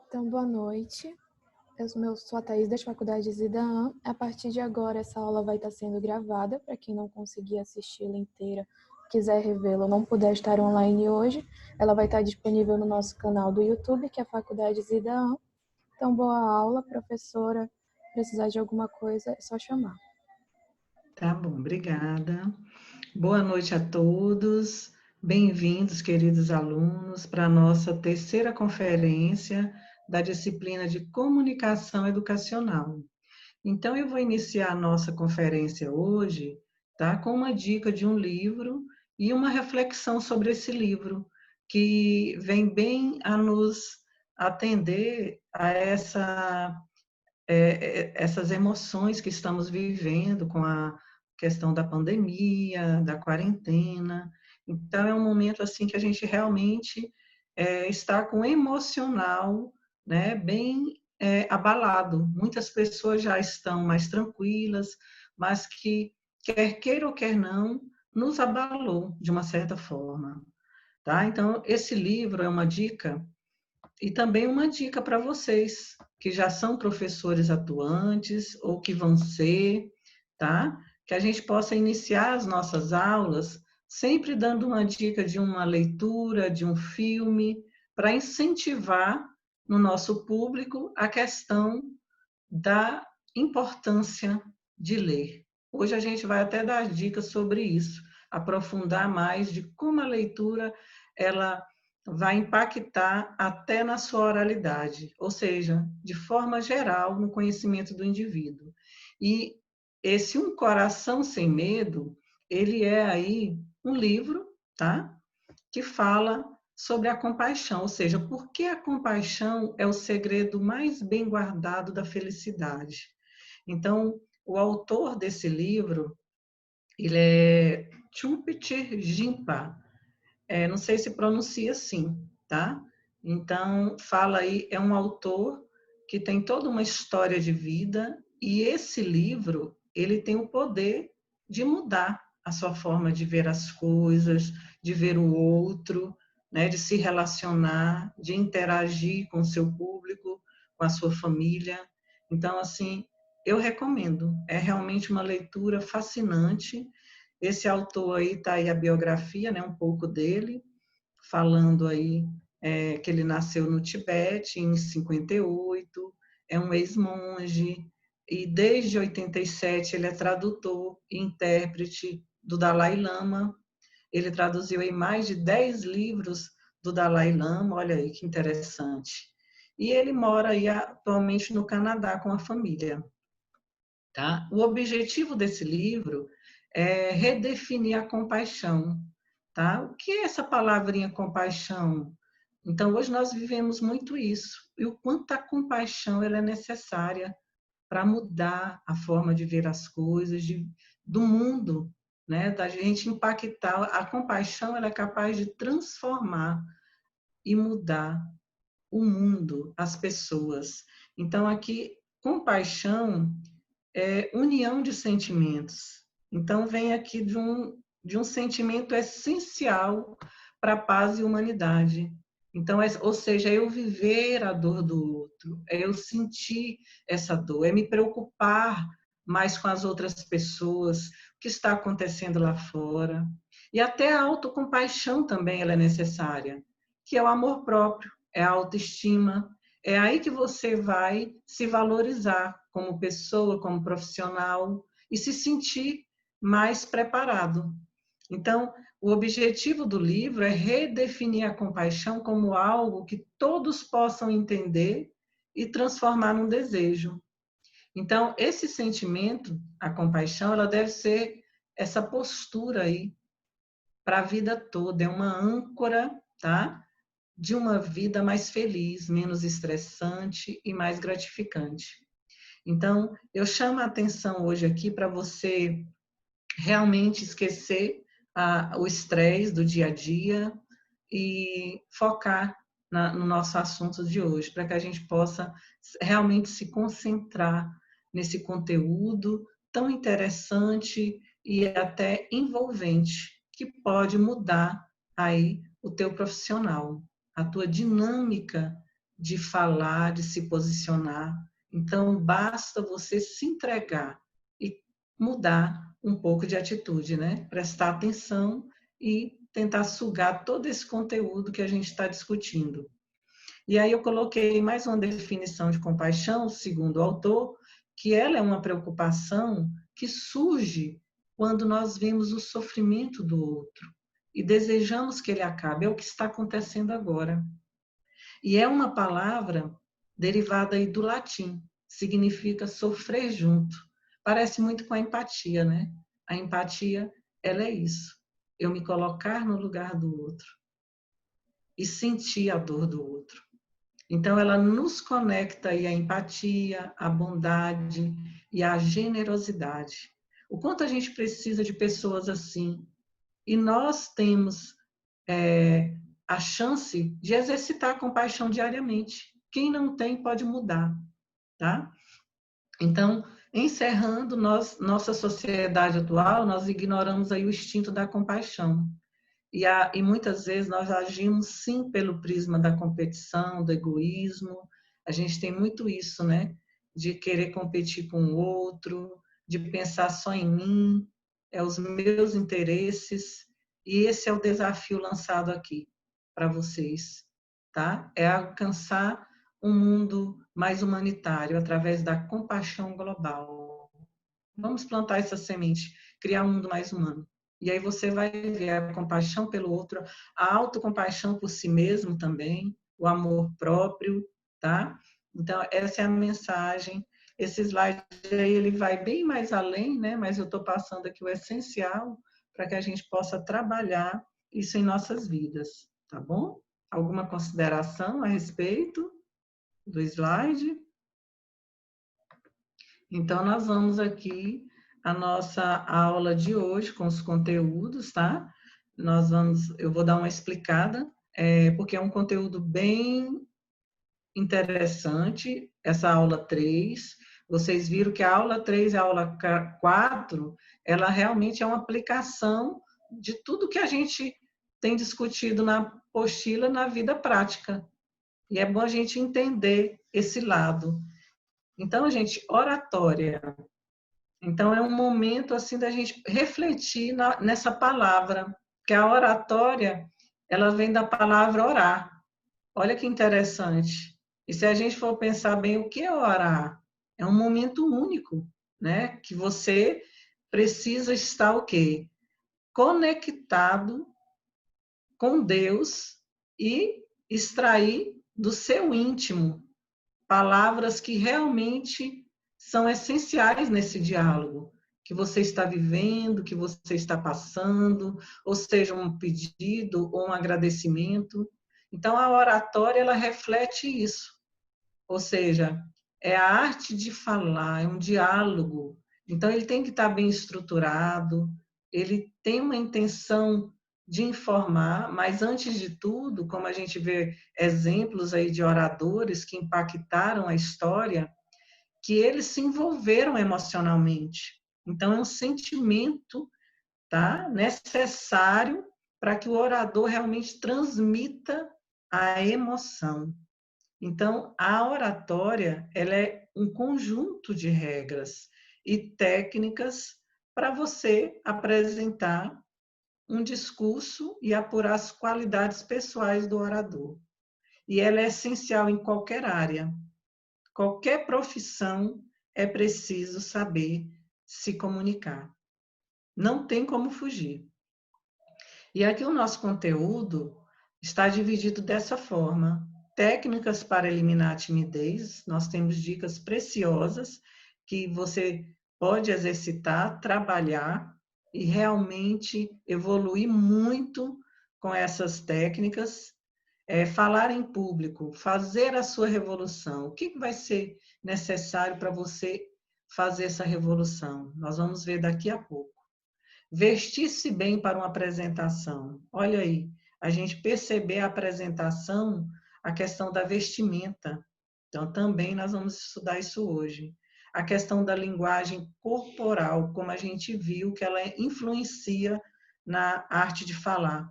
Então, boa noite. Eu sou a Thaís, das faculdades IDAAM. A partir de agora, essa aula vai estar sendo gravada. Para quem não conseguir assisti-la inteira, quiser revê-la ou não puder estar online hoje, ela vai estar disponível no nosso canal do YouTube, que é Faculdades IDAAM. Então, boa aula, professora. Precisar de alguma coisa, é só chamar. Tá bom, obrigada. Boa noite a todos. Bem-vindos, queridos alunos, para a nossa terceira conferência da disciplina de Comunicação Educacional. Então, eu vou iniciar a nossa conferência hoje, tá, com uma dica de um livro e uma reflexão sobre esse livro, que vem bem a nos atender a essas emoções que estamos vivendo com a questão da pandemia, da quarentena. Então, é um momento assim que a gente realmente está com o emocional, né, bem abalado. Muitas pessoas já estão mais tranquilas, mas que, quer queira ou quer não, nos abalou de uma certa forma. Tá? Então, esse livro é uma dica e também uma dica para vocês que já são professores atuantes ou que vão ser, tá? Que a gente possa iniciar as nossas aulas sempre dando uma dica de uma leitura, de um filme, para incentivar no nosso público a questão da importância de ler. Hoje a gente vai até dar dicas sobre isso, aprofundar mais de como a leitura ela vai impactar até na sua oralidade, ou seja, de forma geral no conhecimento do indivíduo. E esse Um Coração Sem Medo, ele é aí um livro, tá? Que fala sobre a compaixão, ou seja, por que a compaixão é o segredo mais bem guardado da felicidade. Então, o autor desse livro, ele é Chumpeter Jimpa, não sei se pronuncia assim, tá? Então, fala aí, é um autor que tem toda uma história de vida e esse livro, ele tem o poder de mudar a sua forma de ver as coisas, de ver o outro, né, de se relacionar, de interagir com o seu público, com a sua família. Então, assim, eu recomendo. É realmente uma leitura fascinante. Esse autor aí está aí a biografia, né, um pouco dele, falando aí que ele nasceu no Tibete em 58, é um ex-monge, e desde 87 ele é tradutor e intérprete do Dalai Lama. Ele traduziu aí mais de 10 livros do Dalai Lama, olha aí que interessante. E ele mora aí atualmente no Canadá com a família. Tá? O objetivo desse livro é redefinir a compaixão. Tá? O que é essa palavrinha compaixão? Então, hoje nós vivemos muito isso. E o quanto a compaixão ela é necessária para mudar a forma de ver as coisas, do mundo, né? Da gente impactar. A compaixão ela é capaz de transformar e mudar o mundo, as pessoas. Então, aqui, compaixão é união de sentimentos. Então, vem aqui de um sentimento essencial para a paz e humanidade. Então, ou seja, é eu viver a dor do outro, é eu sentir essa dor, é me preocupar mais com as outras pessoas, o que está acontecendo lá fora. E até a autocompaixão também ela é necessária, que é o amor próprio, é a autoestima. É aí que você vai se valorizar como pessoa, como profissional e se sentir mais preparado. Então, o objetivo do livro é redefinir a compaixão como algo que todos possam entender e transformar num desejo. Então, esse sentimento, a compaixão, ela deve ser essa postura aí para a vida toda, é uma âncora, tá? De uma vida mais feliz, menos estressante e mais gratificante. Então, eu chamo a atenção hoje aqui para você realmente esquecer o estresse do dia a dia e focar no nosso assunto de hoje, para que a gente possa realmente se concentrar nesse conteúdo tão interessante e até envolvente, que pode mudar aí o teu profissional, a tua dinâmica de falar, de se posicionar. Então, basta você se entregar e mudar um pouco de atitude, né? Prestar atenção e tentar sugar todo esse conteúdo que a gente está discutindo. E aí eu coloquei mais uma definição de compaixão, segundo o autor, que ela é uma preocupação que surge quando nós vemos o sofrimento do outro e desejamos que ele acabe. É o que está acontecendo agora. E é uma palavra derivada aí do latim, significa sofrer junto. Parece muito com a empatia, né? A empatia, ela é isso. Eu me colocar no lugar do outro e sentir a dor do outro. Então, ela nos conecta aí à empatia, à bondade e à generosidade. O quanto a gente precisa de pessoas assim. E nós temos a chance de exercitar a compaixão diariamente. Quem não tem pode mudar, tá? Então, encerrando, nossa sociedade atual, nós ignoramos aí o instinto da compaixão. E muitas vezes nós agimos sim pelo prisma da competição, do egoísmo. A gente tem muito isso, né? De querer competir com o outro, de pensar só em mim, os meus interesses. E esse é o desafio lançado aqui para vocês, tá? É alcançar um mundo mais humanitário através da compaixão global. Vamos plantar essa semente, criar um mundo mais humano. E aí você vai ver a compaixão pelo outro, a autocompaixão por si mesmo também, o amor próprio, tá? Então, essa é a mensagem. Esse slide aí, ele vai bem mais além, né? Mas eu estou passando aqui o essencial para que a gente possa trabalhar isso em nossas vidas, tá bom? Alguma consideração a respeito do slide? Então, nós vamos aqui a nossa aula de hoje com os conteúdos, tá? Eu vou dar uma explicada, porque é um conteúdo bem interessante, essa aula 3. Vocês viram que a aula 3 e a aula 4, ela realmente é uma aplicação de tudo que a gente tem discutido na apostila na vida prática. E é bom a gente entender esse lado. Então, gente, oratória. Então, é um momento assim da gente refletir nessa palavra, que a oratória, ela vem da palavra orar. Olha que interessante. E se a gente for pensar bem, o que é orar? É um momento único, né? Que você precisa estar o quê? Conectado com Deus e extrair do seu íntimo palavras que realmente são essenciais nesse diálogo que você está vivendo, que você está passando, ou seja, um pedido ou um agradecimento. Então, a oratória, ela reflete isso. Ou seja, é a arte de falar, é um diálogo. Então, ele tem que estar bem estruturado, ele tem uma intenção de informar, mas antes de tudo, como a gente vê exemplos aí de oradores que impactaram a história, que eles se envolveram emocionalmente. Então, é um sentimento, tá, necessário para que o orador realmente transmita a emoção. Então, a oratória, ela é um conjunto de regras e técnicas para você apresentar um discurso e apurar as qualidades pessoais do orador. E ela é essencial em qualquer área. Qualquer profissão é preciso saber se comunicar. Não tem como fugir. E aqui o nosso conteúdo está dividido dessa forma. Técnicas para eliminar a timidez. Nós temos dicas preciosas que você pode exercitar, trabalhar e realmente evoluir muito com essas técnicas. Falar em público, fazer a sua revolução. O que vai ser necessário para você fazer essa revolução? Nós vamos ver daqui a pouco. Vestir-se bem para uma apresentação. Olha aí, a gente perceber a apresentação, a questão da vestimenta. Então, também nós vamos estudar isso hoje. A questão da linguagem corporal, como a gente viu que ela influencia na arte de falar.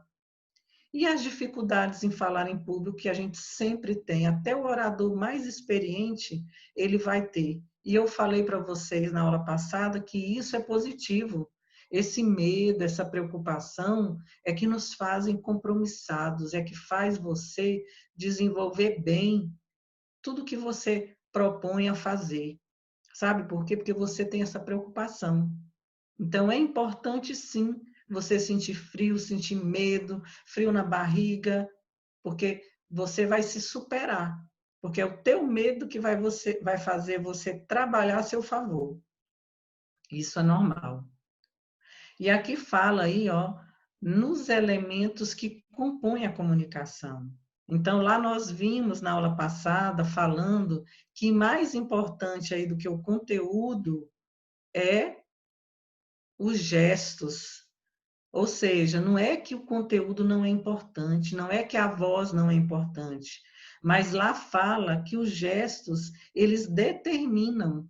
E as dificuldades em falar em público que a gente sempre tem, até o orador mais experiente, ele vai ter. E eu falei para vocês na aula passada que isso é positivo. Esse medo, essa preocupação é que nos fazem compromissados, é que faz você desenvolver bem tudo que você propõe a fazer. Sabe por quê? Porque você tem essa preocupação. Então, é importante, sim, você sentir frio, sentir medo, frio na barriga, porque você vai se superar. Porque é o teu medo que vai fazer você trabalhar a seu favor. Isso é normal. E aqui fala aí, ó, nos elementos que compõem a comunicação. Então, lá nós vimos na aula passada falando que mais importante aí do que o conteúdo é os gestos. Ou seja, não é que o conteúdo não é importante, não é que a voz não é importante, mas lá fala que os gestos, eles determinam.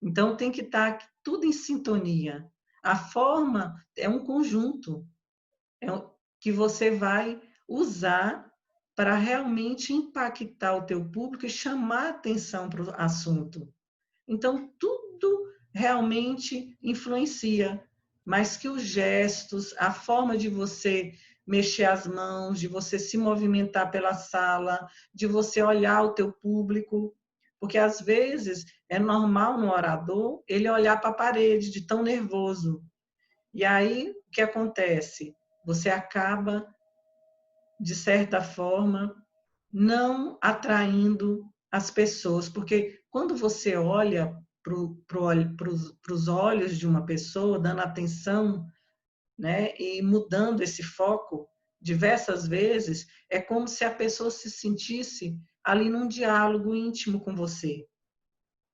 Então tem que estar tudo em sintonia. A forma é um conjunto que você vai usar para realmente impactar o teu público e chamar atenção para o assunto. Então, tudo realmente influencia, mas que os gestos, a forma de você mexer as mãos, de você se movimentar pela sala, de você olhar o teu público, porque às vezes é normal no orador ele olhar para a parede de tão nervoso. E aí, o que acontece? Você acaba, de certa forma, não atraindo as pessoas, porque quando você olha para os olhos de uma pessoa, dando atenção, né, e mudando esse foco diversas vezes, é como se a pessoa se sentisse ali num diálogo íntimo com você,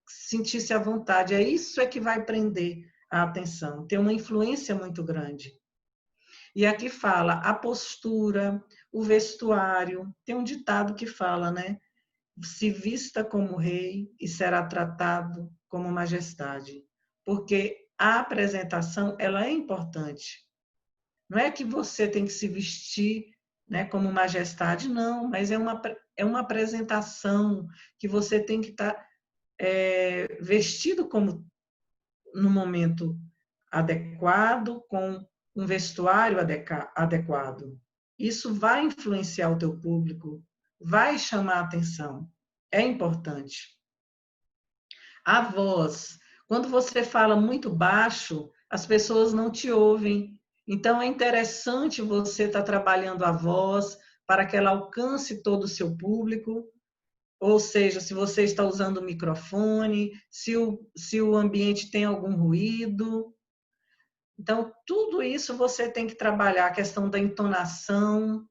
sentisse à vontade. É isso é que vai prender a atenção, tem uma influência muito grande. E aqui fala a postura, o vestuário, tem um ditado que fala, né? Se vista como rei e será tratado como majestade. Porque a apresentação, ela é importante. Não é que você tem que se vestir, né, como majestade, não, mas é uma apresentação que você tem que estar vestido como no momento adequado, com um vestuário adequado. Isso vai influenciar o teu público, vai chamar a atenção. É importante. A voz. Quando você fala muito baixo, as pessoas não te ouvem. Então, é interessante você estar trabalhando a voz para que ela alcance todo o seu público. Ou seja, se você está usando o microfone, se o ambiente tem algum ruído. Então, tudo isso você tem que trabalhar, a questão da entonação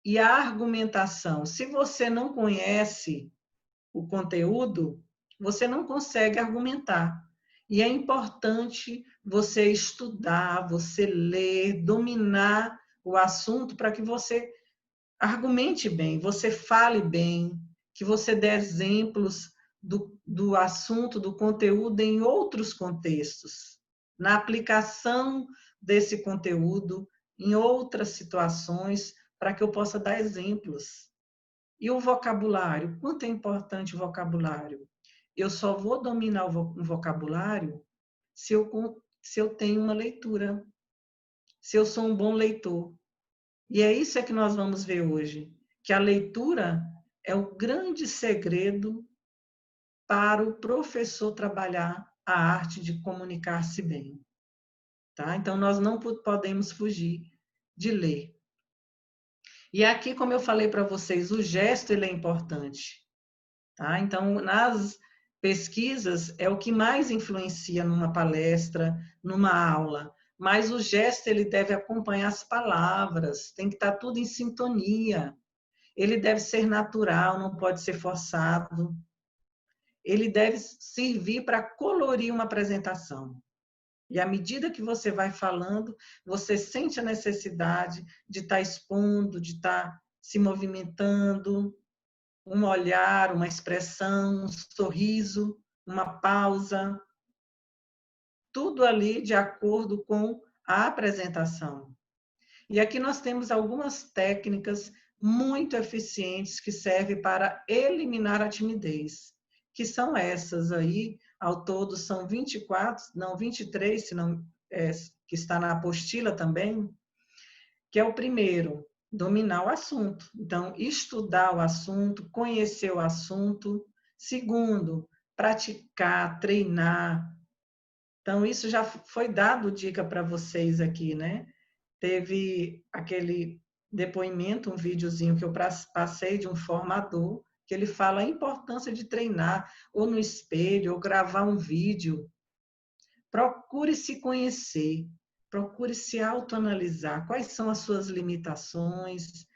e a argumentação. Se você não conhece o conteúdo, você não consegue argumentar. E é importante você estudar, você ler, dominar o assunto para que você argumente bem, você fale bem, que você dê exemplos do assunto, do conteúdo em outros contextos, na aplicação desse conteúdo em outras situações, para que eu possa dar exemplos. E o vocabulário? Quanto é importante o vocabulário? Eu só vou dominar o vocabulário se eu tenho uma leitura, se eu sou um bom leitor. E é isso que nós vamos ver hoje, que a leitura é o grande segredo para o professor trabalhar a arte de comunicar-se bem. Tá? Então, nós não podemos fugir de ler. E aqui, como eu falei para vocês, o gesto ele é importante. Tá? Então, nas pesquisas, é o que mais influencia numa palestra, numa aula. Mas o gesto ele deve acompanhar as palavras, tem que estar tudo em sintonia. Ele deve ser natural, não pode ser forçado. Ele deve servir para colorir uma apresentação. E à medida que você vai falando, você sente a necessidade de estar expondo, de estar se movimentando, um olhar, uma expressão, um sorriso, uma pausa, tudo ali de acordo com a apresentação. E aqui nós temos algumas técnicas muito eficientes que servem para eliminar a timidez, que são essas aí, ao todo são 24, não, 23, se não, que está na apostila também, que é o primeiro, dominar o assunto. Então, estudar o assunto, conhecer o assunto. Segundo, praticar, treinar. Então, isso já foi dado dica para vocês aqui, né? Teve aquele depoimento, um videozinho que eu passei de um formador, que ele fala a importância de treinar, ou no espelho, ou gravar um vídeo. Procure se conhecer, procure se autoanalisar. Quais são as suas limitações?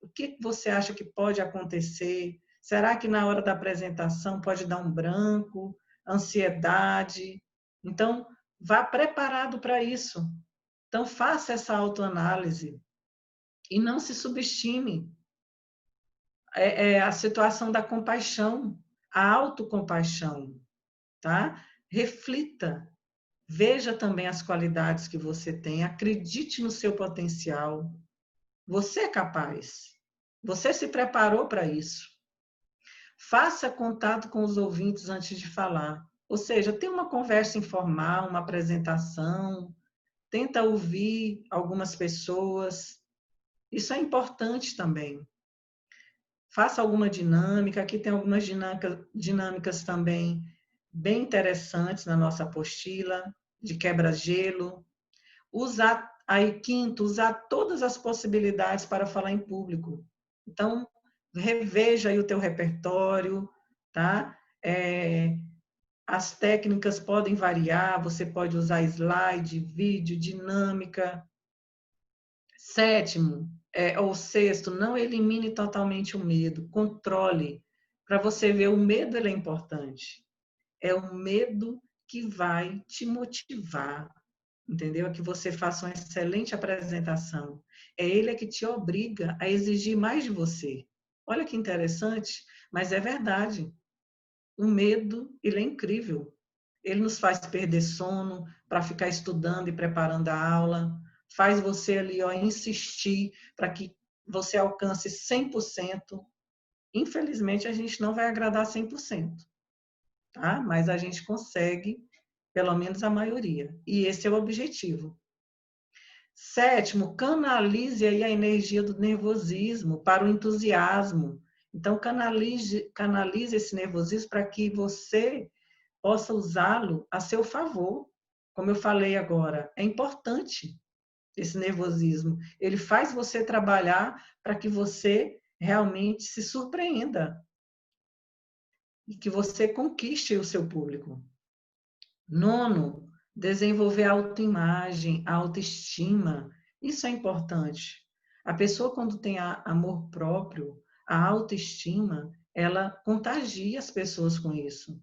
O que você acha que pode acontecer? Será que na hora da apresentação pode dar um branco, ansiedade? Então, vá preparado para isso. Então, faça essa autoanálise e não se subestime. É a situação da compaixão, a autocompaixão, tá? Reflita, veja também as qualidades que você tem, acredite no seu potencial. Você é capaz. Você se preparou para isso. Faça contato com os ouvintes antes de falar. Ou seja, tenha uma conversa informal, uma apresentação, tenta ouvir algumas pessoas. Isso é importante também. Faça alguma dinâmica. Aqui tem algumas dinâmicas também bem interessantes na nossa apostila, de quebra-gelo. Usar, aí, quinto, usar todas as possibilidades para falar em público. Então, reveja aí o teu repertório, tá? As técnicas podem variar, você pode usar slide, vídeo, dinâmica. Sétimo, ou sexto, não elimine totalmente o medo, controle. Para você ver, o medo ele é importante. É o medo que vai te motivar, entendeu? A que você faça uma excelente apresentação. É ele que te obriga a exigir mais de você. Olha que interessante, mas é verdade. O medo, ele é incrível. Ele nos faz perder sono para ficar estudando e preparando a aula, faz você ali, ó, insistir para que você alcance 100%. Infelizmente, a gente não vai agradar 100%, tá? Mas a gente consegue, pelo menos a maioria. E esse é o objetivo. Sétimo, canalize aí a energia do nervosismo para o entusiasmo. Então, canalize esse nervosismo para que você possa usá-lo a seu favor. Como eu falei agora, é importante esse nervosismo. Ele faz você trabalhar para que você realmente se surpreenda e que você conquiste o seu público. Nono, desenvolver a autoimagem, a autoestima. Isso é importante. A pessoa, quando tem amor próprio, a autoestima, ela contagia as pessoas com isso.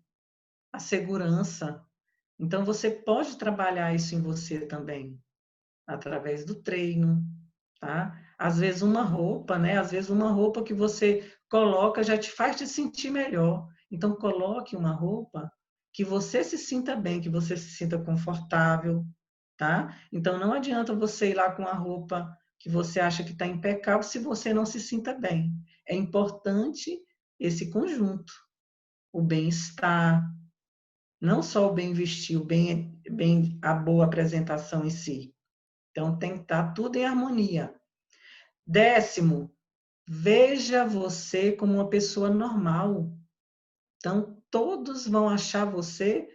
A segurança. Então, você pode trabalhar isso em você também, através do treino, tá? Às vezes uma roupa, né? Às vezes uma roupa que você coloca já te faz te sentir melhor. Então, coloque uma roupa que você se sinta bem, que você se sinta confortável, tá? Então, não adianta você ir lá com a roupa que você acha que está impecável se você não se sinta bem. É importante esse conjunto, o bem-estar, não só o bem vestir, a boa apresentação em si. Então, tem que estar tudo em harmonia. Décimo, veja você como uma pessoa normal. Então, todos vão achar você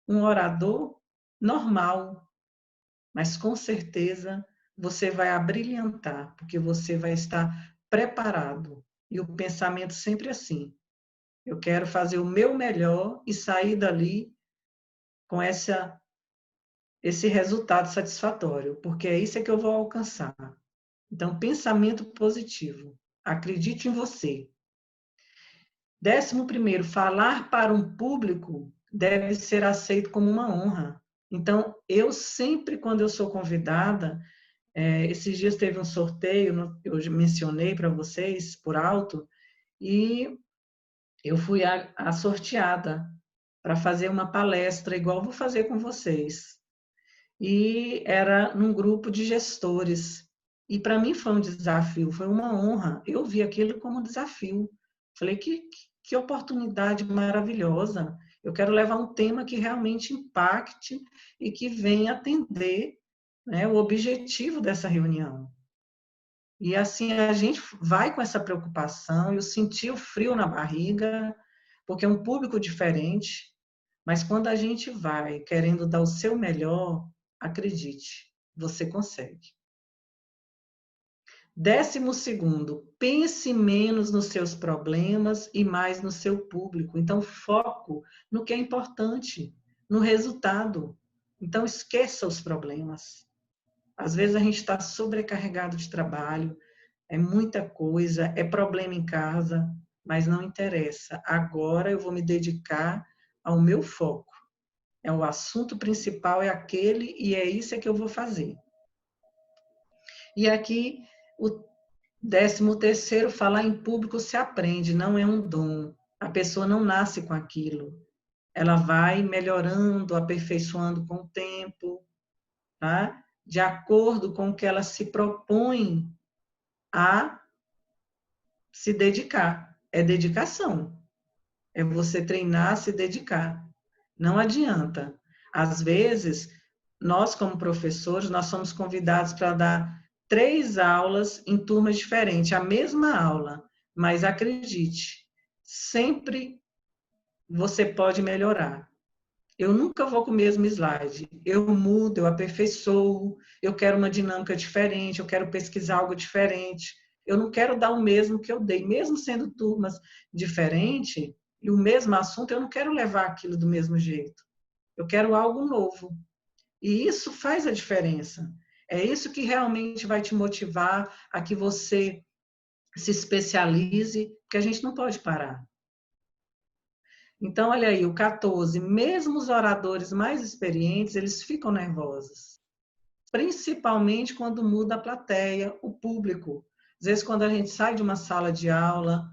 um orador normal, mas com certeza você vai abrilhantar, porque você vai estar preparado. E o pensamento sempre assim: eu quero fazer o meu melhor e sair dali com esse resultado satisfatório, porque é isso que eu vou alcançar. Então, pensamento positivo. Acredite em você. 11º, falar para um público deve ser aceito como uma honra. Então, eu sempre, quando eu sou convidada, esses dias teve um sorteio, eu mencionei para vocês por alto, e eu fui a sorteada para fazer uma palestra, igual vou fazer com vocês. E era num grupo de gestores. E para mim foi um desafio, foi uma honra. Eu vi aquilo como um desafio. Falei, que oportunidade maravilhosa. Eu quero levar um tema que realmente impacte e que venha atender, né, o objetivo dessa reunião. E assim a gente vai com essa preocupação, eu senti o frio na barriga, porque é um público diferente, mas quando a gente vai querendo dar o seu melhor, acredite, você consegue. 12º, pense menos nos seus problemas e mais no seu público. Então, foco no que é importante, no resultado. Então, esqueça os problemas. Às vezes a gente está sobrecarregado de trabalho, é muita coisa, é problema em casa, mas não interessa. Agora eu vou me dedicar ao meu foco. É o assunto principal, é aquele, e é isso que eu vou fazer. E aqui, o 13º, falar em público se aprende, não é um dom. A pessoa não nasce com aquilo. Ela vai melhorando, aperfeiçoando com o tempo, tá? De acordo com o que ela se propõe a se dedicar. É dedicação. É você treinar, se dedicar. Não adianta. Às vezes, nós como professores, nós somos convidados para dar 3 aulas em turmas diferentes, a mesma aula, mas acredite, sempre você pode melhorar. Eu nunca vou com o mesmo slide, eu mudo, eu aperfeiçoo, eu quero uma dinâmica diferente, eu quero pesquisar algo diferente. Eu não quero dar o mesmo que eu dei, mesmo sendo turmas diferentes e o mesmo assunto, eu não quero levar aquilo do mesmo jeito. Eu quero algo novo. E isso faz a diferença. É isso que realmente vai te motivar a que você se especialize, porque a gente não pode parar. Então, olha aí, o 14, mesmo os oradores mais experientes, eles ficam nervosos. Principalmente quando muda a plateia, o público. Às vezes, quando a gente sai de uma sala de aula,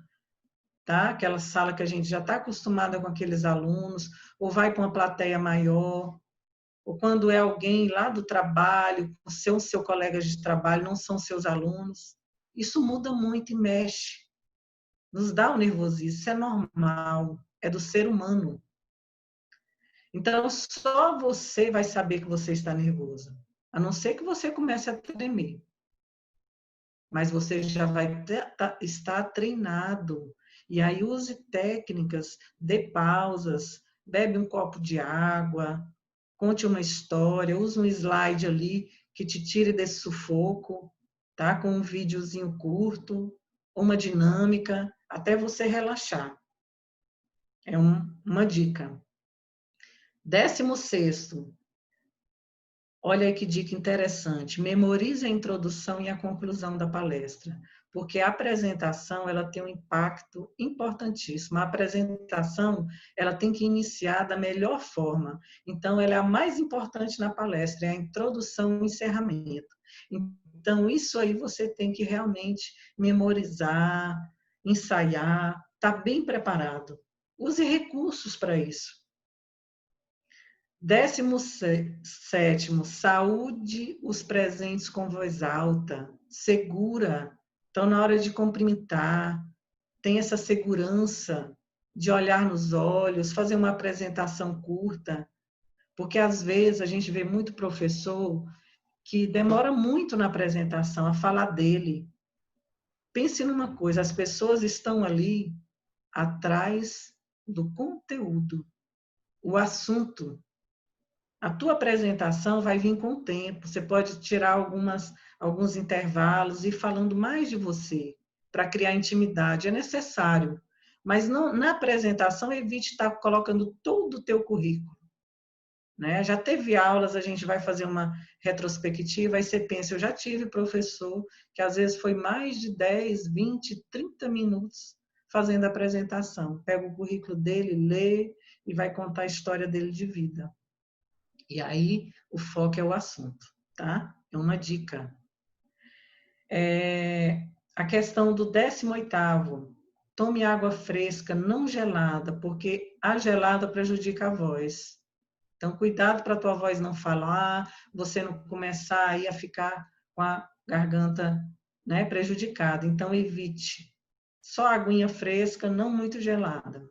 tá? Aquela sala que a gente já está acostumada com aqueles alunos, ou vai para uma plateia maior, ou quando é alguém lá do trabalho, seu colega de trabalho, não são seus alunos. Isso muda muito e mexe. Nos dá um nervosismo, isso é normal, é do ser humano. Então, só você vai saber que você está nervoso, a não ser que você comece a tremer. Mas você já vai estar treinado. E aí use técnicas, dê pausas, bebe um copo de água, conte uma história, use um slide ali que te tire desse sufoco, tá? Com um videozinho curto, uma dinâmica, até você relaxar. É uma dica. 16º, olha aí que dica interessante. Memorize a introdução e a conclusão da palestra, porque a apresentação ela tem um impacto importantíssimo. A apresentação ela tem que iniciar da melhor forma. Então, ela é a mais importante na palestra, é a introdução e o encerramento. Então, isso aí você tem que realmente memorizar, ensaiar, estar bem preparado. Use recursos para isso. 17º, saúde os presentes com voz alta, segura. Então, na hora de cumprimentar, tem essa segurança de olhar nos olhos, fazer uma apresentação curta, porque às vezes a gente vê muito professor que demora muito na apresentação, a falar dele. Pense numa coisa, as pessoas estão ali atrás do conteúdo, o assunto. A tua apresentação vai vir com o tempo. Você pode tirar alguns intervalos e ir falando mais de você para criar intimidade. É necessário. Mas não, na apresentação, evite estar colocando todo o teu currículo. Né? Já teve aulas, a gente vai fazer uma retrospectiva, aí você pensa, eu já tive professor que às vezes foi mais de 10, 20, 30 minutos fazendo a apresentação. Pega o currículo dele, lê e vai contar a história dele de vida. E aí, o foco é o assunto, tá? É uma dica. A questão do 18º, tome água fresca, não gelada, porque a gelada prejudica a voz. Então, cuidado para a tua voz não falar, você não começar aí a ficar com garganta, né, prejudicada. Então, evite só aguinha fresca, não muito gelada.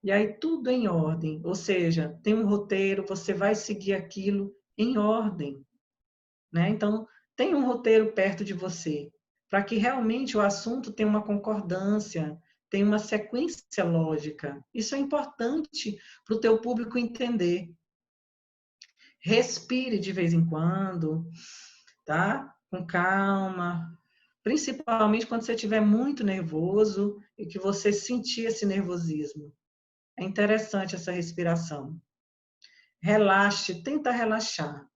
E aí, tudo em ordem, ou seja, tem um roteiro, você vai seguir aquilo em ordem, né? Então, tem um roteiro perto de você, para que realmente o assunto tenha uma concordância, tenha uma sequência lógica. Isso é importante para o teu público entender. Respire de vez em quando, tá? Com calma, principalmente quando você estiver muito nervoso e que você sentir esse nervosismo. É interessante essa respiração. Relaxe, tenta relaxar.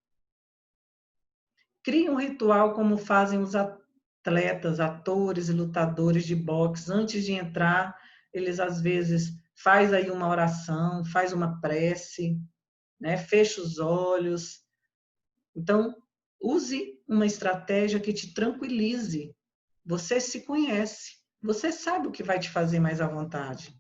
Crie um ritual como fazem os atletas, atores e lutadores de boxe. Antes de entrar, eles às vezes faz aí uma oração, faz uma prece, né? Fecha os olhos. Então, use uma estratégia que te tranquilize. Você se conhece, você sabe o que vai te fazer mais à vontade.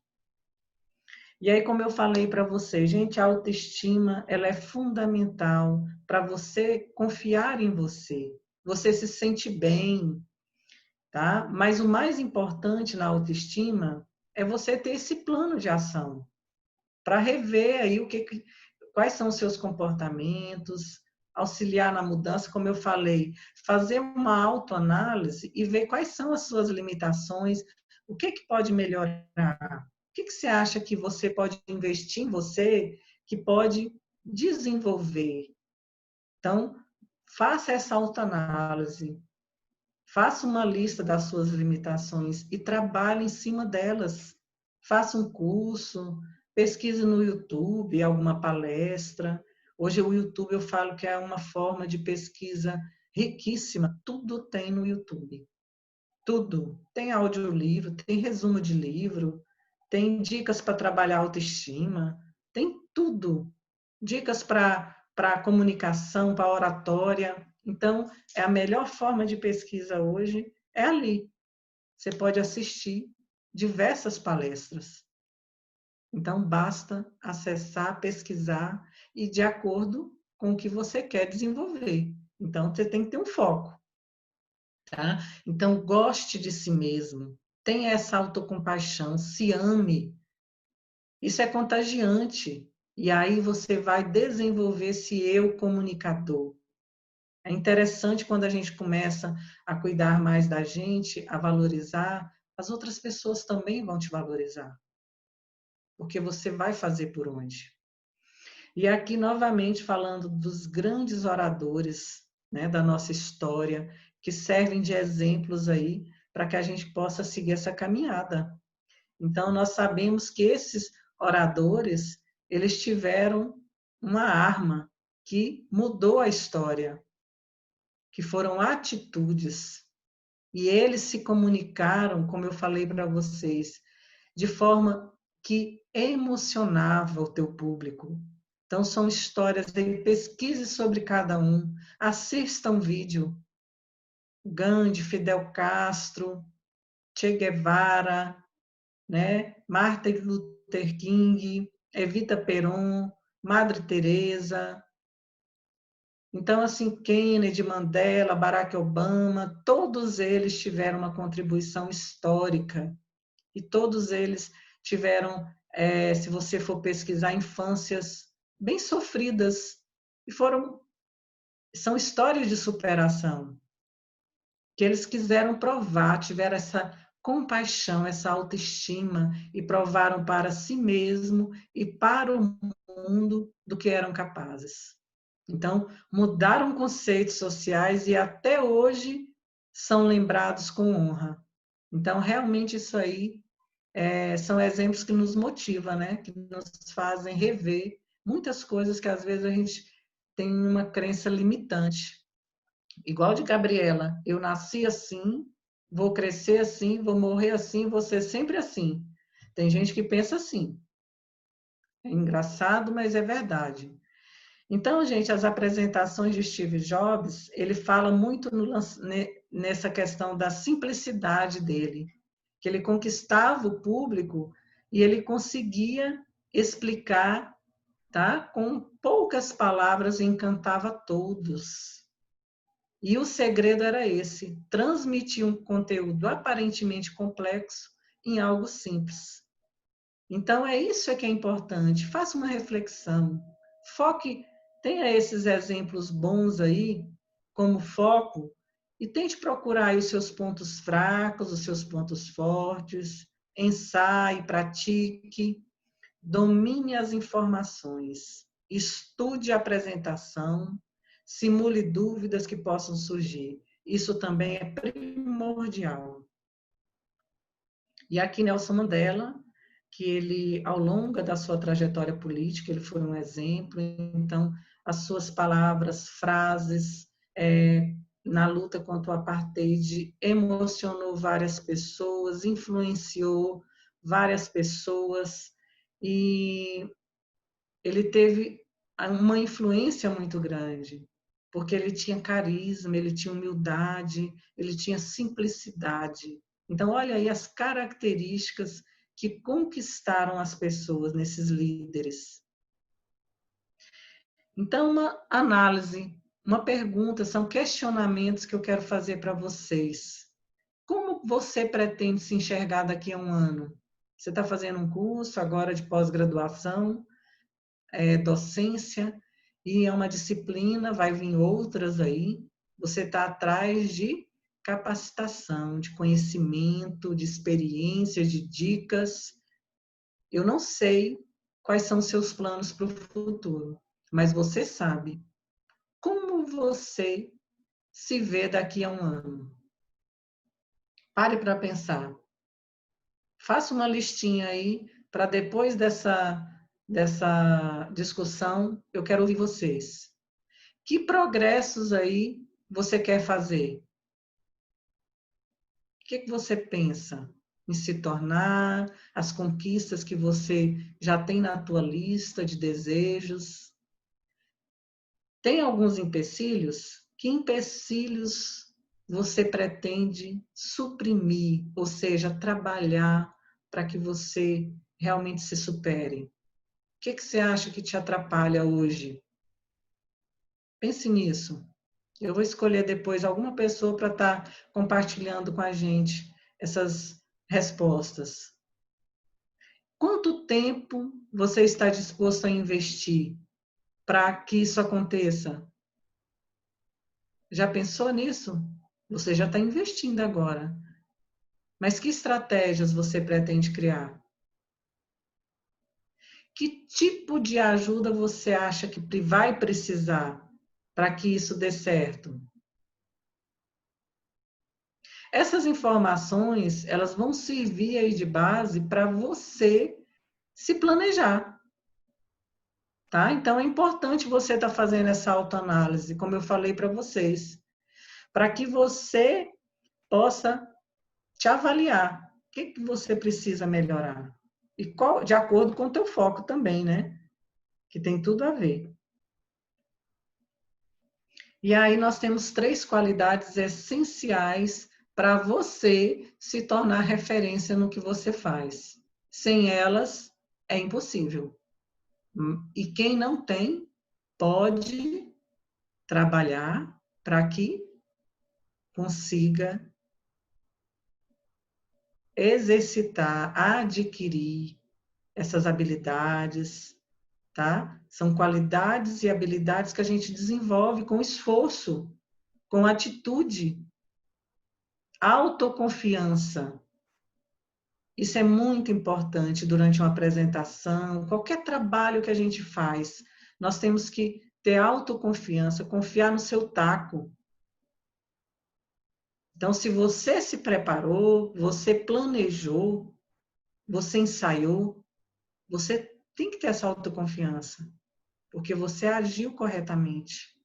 E aí, como eu falei para você, gente, a autoestima, ela é fundamental para você confiar em você. Você se sente bem, tá? Mas o mais importante na autoestima é você ter esse plano de ação para rever aí quais são os seus comportamentos, auxiliar na mudança, como eu falei, fazer uma autoanálise e ver quais são as suas limitações, o que pode melhorar. O que você acha que você pode investir em você, que pode desenvolver? Então, faça essa autoanálise, faça uma lista das suas limitações e trabalhe em cima delas. Faça um curso, pesquise no YouTube, alguma palestra. Hoje o YouTube eu falo que é uma forma de pesquisa riquíssima, tudo tem no YouTube. Tudo. Tem audiolivro, tem resumo de livro, tem dicas para trabalhar autoestima, tem tudo. Dicas para comunicação, para oratória. Então, é a melhor forma de pesquisa hoje é ali. Você pode assistir diversas palestras. Então, basta acessar, pesquisar e de acordo com o que você quer desenvolver. Então, você tem que ter um foco. Tá? Então, goste de si mesmo, tenha essa autocompaixão, se ame. Isso é contagiante. E aí você vai desenvolver esse eu comunicador. É interessante quando a gente começa a cuidar mais da gente, a valorizar, as outras pessoas também vão te valorizar. Porque você vai fazer por onde. E aqui, novamente, falando dos grandes oradores, né, da nossa história, que servem de exemplos aí para que a gente possa seguir essa caminhada. Então, nós sabemos que esses oradores, eles tiveram uma arma que mudou a história, que foram atitudes. E eles se comunicaram, como eu falei para vocês, de forma que emocionava o teu público. Então, são histórias, pesquise sobre cada um, assista um vídeo. Gandhi, Fidel Castro, Che Guevara, né? Martin Luther King, Evita Peron, Madre Teresa. Então, assim, Kennedy, Mandela, Barack Obama, todos eles tiveram uma contribuição histórica. E todos eles tiveram, se você for pesquisar, infâncias bem sofridas. E são histórias de superação, que eles quiseram provar, tiveram essa compaixão, essa autoestima e provaram para si mesmo e para o mundo do que eram capazes. Então, mudaram conceitos sociais e até hoje são lembrados com honra. Então, realmente isso aí são exemplos que nos motivam, né? Que nos fazem rever muitas coisas que às vezes a gente tem uma crença limitante. Igual de Gabriela, eu nasci assim, vou crescer assim, vou morrer assim, vou ser sempre assim. Tem gente que pensa assim. É engraçado, mas é verdade. Então, gente, as apresentações de Steve Jobs, ele fala muito nessa questão da simplicidade dele, que ele conquistava o público e ele conseguia explicar, tá? Com poucas palavras, encantava todos. E o segredo era esse, transmitir um conteúdo aparentemente complexo em algo simples. Então, é isso que é importante. Faça uma reflexão. Foque, tenha esses exemplos bons aí como foco e tente procurar aí os seus pontos fracos, os seus pontos fortes, ensaie, pratique, domine as informações, estude a apresentação, simule dúvidas que possam surgir. Isso também é primordial. E aqui Nelson Mandela, que ele, ao longo da sua trajetória política, ele foi um exemplo, então, as suas palavras, frases, na luta contra o apartheid, emocionou várias pessoas, influenciou várias pessoas, e ele teve uma influência muito grande, porque ele tinha carisma, ele tinha humildade, ele tinha simplicidade. Então, olha aí as características que conquistaram as pessoas nesses líderes. Então, uma análise, uma pergunta, são questionamentos que eu quero fazer para vocês. Como você pretende se enxergar daqui a um ano? Você está fazendo um curso agora de pós-graduação, docência, e é uma disciplina, vai vir outras aí. Você está atrás de capacitação, de conhecimento, de experiências, de dicas. Eu não sei quais são os seus planos para o futuro, mas você sabe como você se vê daqui a um ano. Pare para pensar. Faça uma listinha aí para depois dessa discussão, eu quero ouvir vocês. Que progressos aí você quer fazer? O que você pensa em se tornar, as conquistas que você já tem na tua lista de desejos? Tem alguns empecilhos? Que empecilhos você pretende suprimir, ou seja, trabalhar para que você realmente se supere? O que você acha que te atrapalha hoje? Pense nisso. Eu vou escolher depois alguma pessoa para estar compartilhando com a gente essas respostas. Quanto tempo você está disposto a investir para que isso aconteça? Já pensou nisso? Você já está investindo agora. Mas que estratégias você pretende criar? Que tipo de ajuda você acha que vai precisar para que isso dê certo? Essas informações, elas vão servir aí de base para você se planejar, tá? Então é importante você estar fazendo essa autoanálise, como eu falei para vocês, para que você possa te avaliar. O que você precisa melhorar? E qual, de acordo com o teu foco também, né? Que tem tudo a ver. E aí nós temos 3 qualidades essenciais para você se tornar referência no que você faz. Sem elas, é impossível. E quem não tem, pode trabalhar para que consiga exercitar, adquirir essas habilidades, tá? São qualidades e habilidades que a gente desenvolve com esforço, com atitude, autoconfiança. Isso é muito importante durante uma apresentação, qualquer trabalho que a gente faz. Nós temos que ter autoconfiança, confiar no seu taco. Então, se você se preparou, você planejou, você ensaiou, você tem que ter essa autoconfiança, porque você agiu corretamente.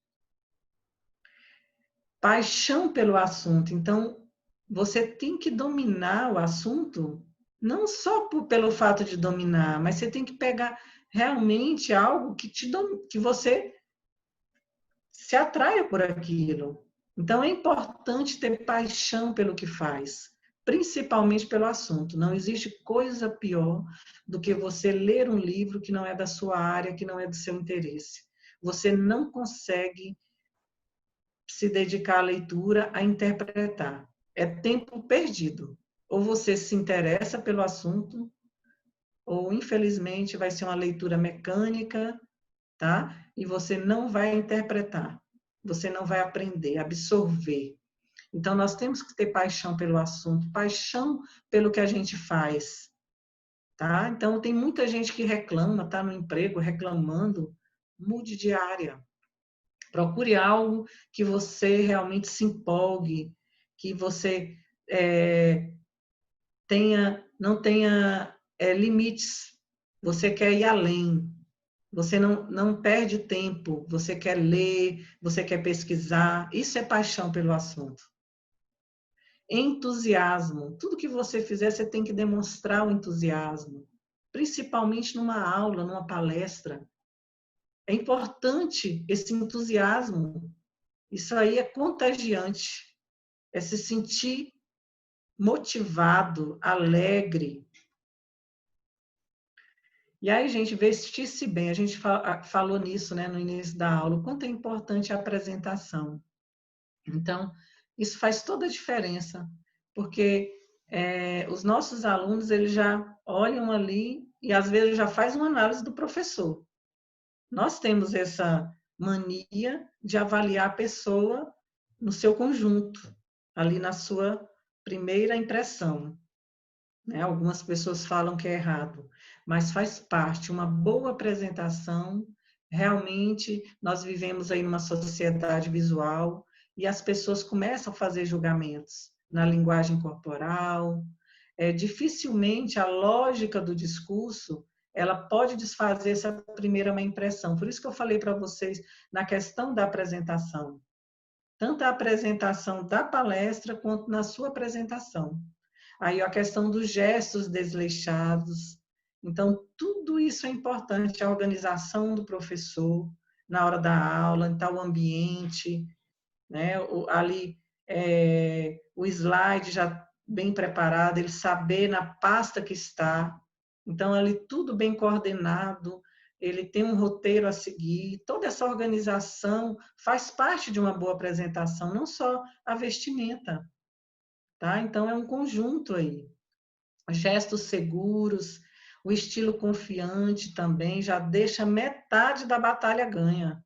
Paixão pelo assunto. Então, você tem que dominar o assunto, não só pelo fato de dominar, mas você tem que pegar realmente algo que você se atraia por aquilo. Então, é importante ter paixão pelo que faz, principalmente pelo assunto. Não existe coisa pior do que você ler um livro que não é da sua área, que não é do seu interesse. Você não consegue se dedicar à leitura, a interpretar. É tempo perdido. Ou você se interessa pelo assunto, ou infelizmente vai ser uma leitura mecânica, tá? E você não vai interpretar, você não vai aprender, absorver. Então nós temos que ter paixão pelo assunto, paixão pelo que a gente faz, tá? Então tem muita gente que reclama, tá no emprego reclamando, mude de área. Procure algo que você realmente se empolgue, que você não tenha limites. Você quer ir além. Você não perde tempo. Você quer ler, você quer pesquisar. Isso é paixão pelo assunto. Entusiasmo. Tudo que você fizer, você tem que demonstrar o entusiasmo. Principalmente numa aula, numa palestra. É importante esse entusiasmo. Isso aí é contagiante. É se sentir motivado, alegre. E aí, gente, vestir-se bem. A gente falou nisso, né, no início da aula, o quanto é importante a apresentação. Então, isso faz toda a diferença, porque os nossos alunos, eles já olham ali e, às vezes, já faz uma análise do professor. Nós temos essa mania de avaliar a pessoa no seu conjunto, ali na sua primeira impressão. Né? Algumas pessoas falam que é errado, mas faz parte. Uma boa apresentação, realmente, nós vivemos aí numa sociedade visual e as pessoas começam a fazer julgamentos na linguagem corporal. Dificilmente a lógica do discurso ela pode desfazer essa primeira impressão. Por isso que eu falei para vocês na questão da apresentação. Tanto a apresentação da palestra quanto na sua apresentação. Aí a questão dos gestos desleixados. Então, tudo isso é importante, a organização do professor na hora da aula, em tal ambiente, né? Ali o slide já bem preparado, ele saber na pasta que está. Então, ali tudo bem coordenado, ele tem um roteiro a seguir. Toda essa organização faz parte de uma boa apresentação, não só a vestimenta, tá? Então, é um conjunto aí. Gestos seguros, o estilo confiante também já deixa metade da batalha ganha.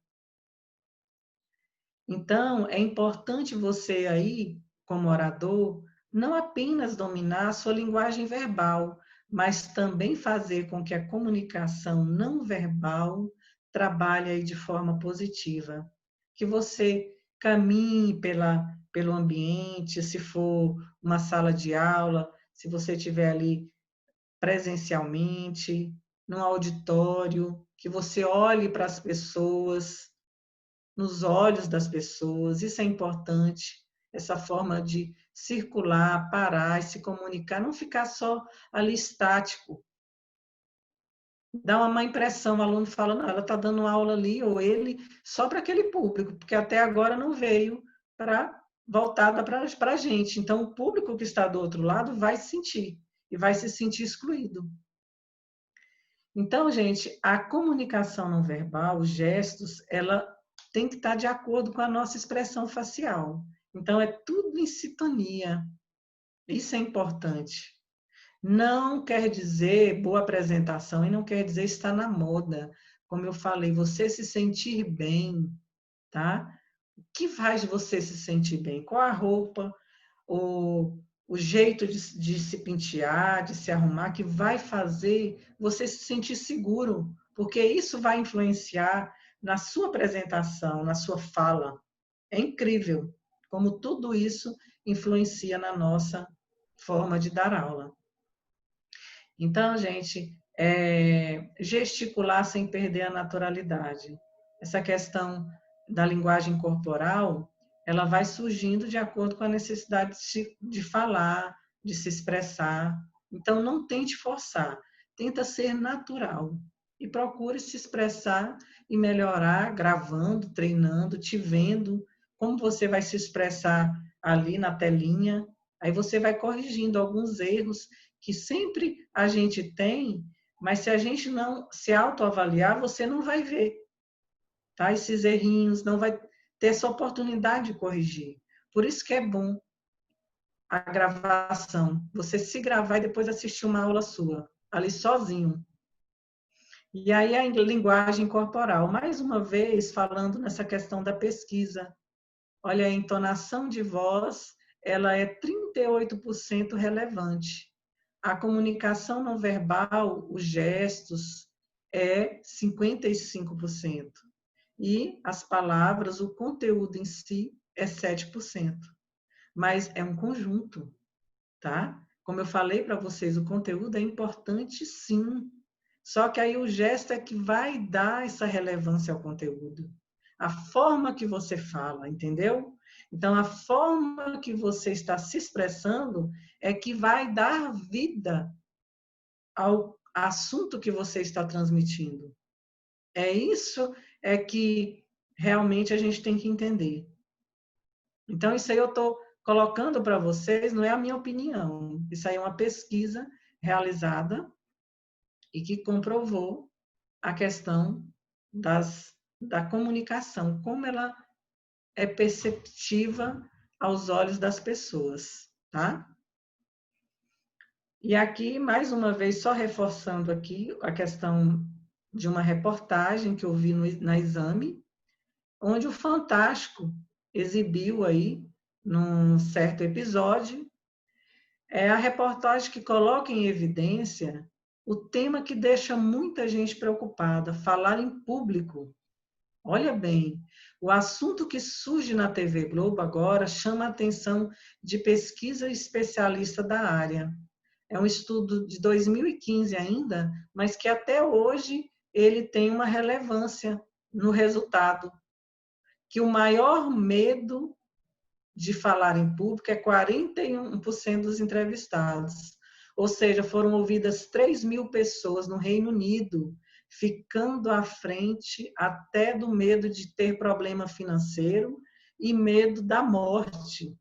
Então, é importante você aí, como orador, não apenas dominar a sua linguagem verbal, mas também fazer com que a comunicação não verbal trabalhe aí de forma positiva. Que você caminhe pelo ambiente, se for uma sala de aula, se você estiver ali presencialmente, no auditório, que você olhe para as pessoas, nos olhos das pessoas, isso é importante, essa forma de circular, parar e se comunicar, não ficar só ali estático. Dá uma má impressão, o aluno fala, não, ela está dando aula ali, ou ele, só para aquele público, porque até agora não veio para voltada para a gente. Então, o público que está do outro lado vai sentir, e vai se sentir excluído. Então, gente, a comunicação não verbal, os gestos, ela tem que estar de acordo com a nossa expressão facial. Então, é tudo em sintonia. Isso é importante. Não quer dizer boa apresentação e não quer dizer estar na moda. Como eu falei, você se sentir bem, tá? O que faz você se sentir bem? Qual a roupa, o jeito de se pentear, de se arrumar, que vai fazer você se sentir seguro, porque isso vai influenciar na sua apresentação, na sua fala. É incrível como tudo isso influencia na nossa forma de dar aula. Então, gente, gesticular sem perder a naturalidade. Essa questão da linguagem corporal, ela vai surgindo de acordo com a necessidade de falar, de se expressar. Então, não tente forçar, tenta ser natural. E procure se expressar e melhorar, gravando, treinando, te vendo, como você vai se expressar ali na telinha. Aí você vai corrigindo alguns erros que sempre a gente tem, mas se a gente não se autoavaliar, você não vai ver, tá? Esses errinhos, não vai ter essa oportunidade de corrigir. Por isso que é bom a gravação. Você se gravar e depois assistir uma aula sua, ali sozinho. E aí a linguagem corporal, mais uma vez falando nessa questão da pesquisa. Olha, a entonação de voz, ela é 38% relevante. A comunicação não verbal, os gestos, é 55%. E as palavras, o conteúdo em si, é 7%. Mas é um conjunto, tá? Como eu falei para vocês, o conteúdo é importante, sim. Só que aí o gesto é que vai dar essa relevância ao conteúdo. A forma que você fala, entendeu? Então, a forma que você está se expressando é que vai dar vida ao assunto que você está transmitindo. É isso é que realmente a gente tem que entender. Então, isso aí eu estou colocando para vocês, não é a minha opinião. Isso aí é uma pesquisa realizada e que comprovou a questão da comunicação, como ela é perceptiva aos olhos das pessoas, tá? E aqui, mais uma vez, só reforçando aqui a questão de uma reportagem que eu vi na Exame, onde o Fantástico exibiu aí, num certo episódio, é a reportagem que coloca em evidência o tema que deixa muita gente preocupada, falar em público. Olha bem, o assunto que surge na TV Globo agora chama a atenção de pesquisa especialista da área. É um estudo de 2015 ainda, mas que até hoje ele tem uma relevância no resultado. Que o maior medo de falar em público é 41% dos entrevistados. Ou seja, foram ouvidas 3.000 pessoas no Reino Unido, ficando à frente até do medo de ter problema financeiro e medo da morte.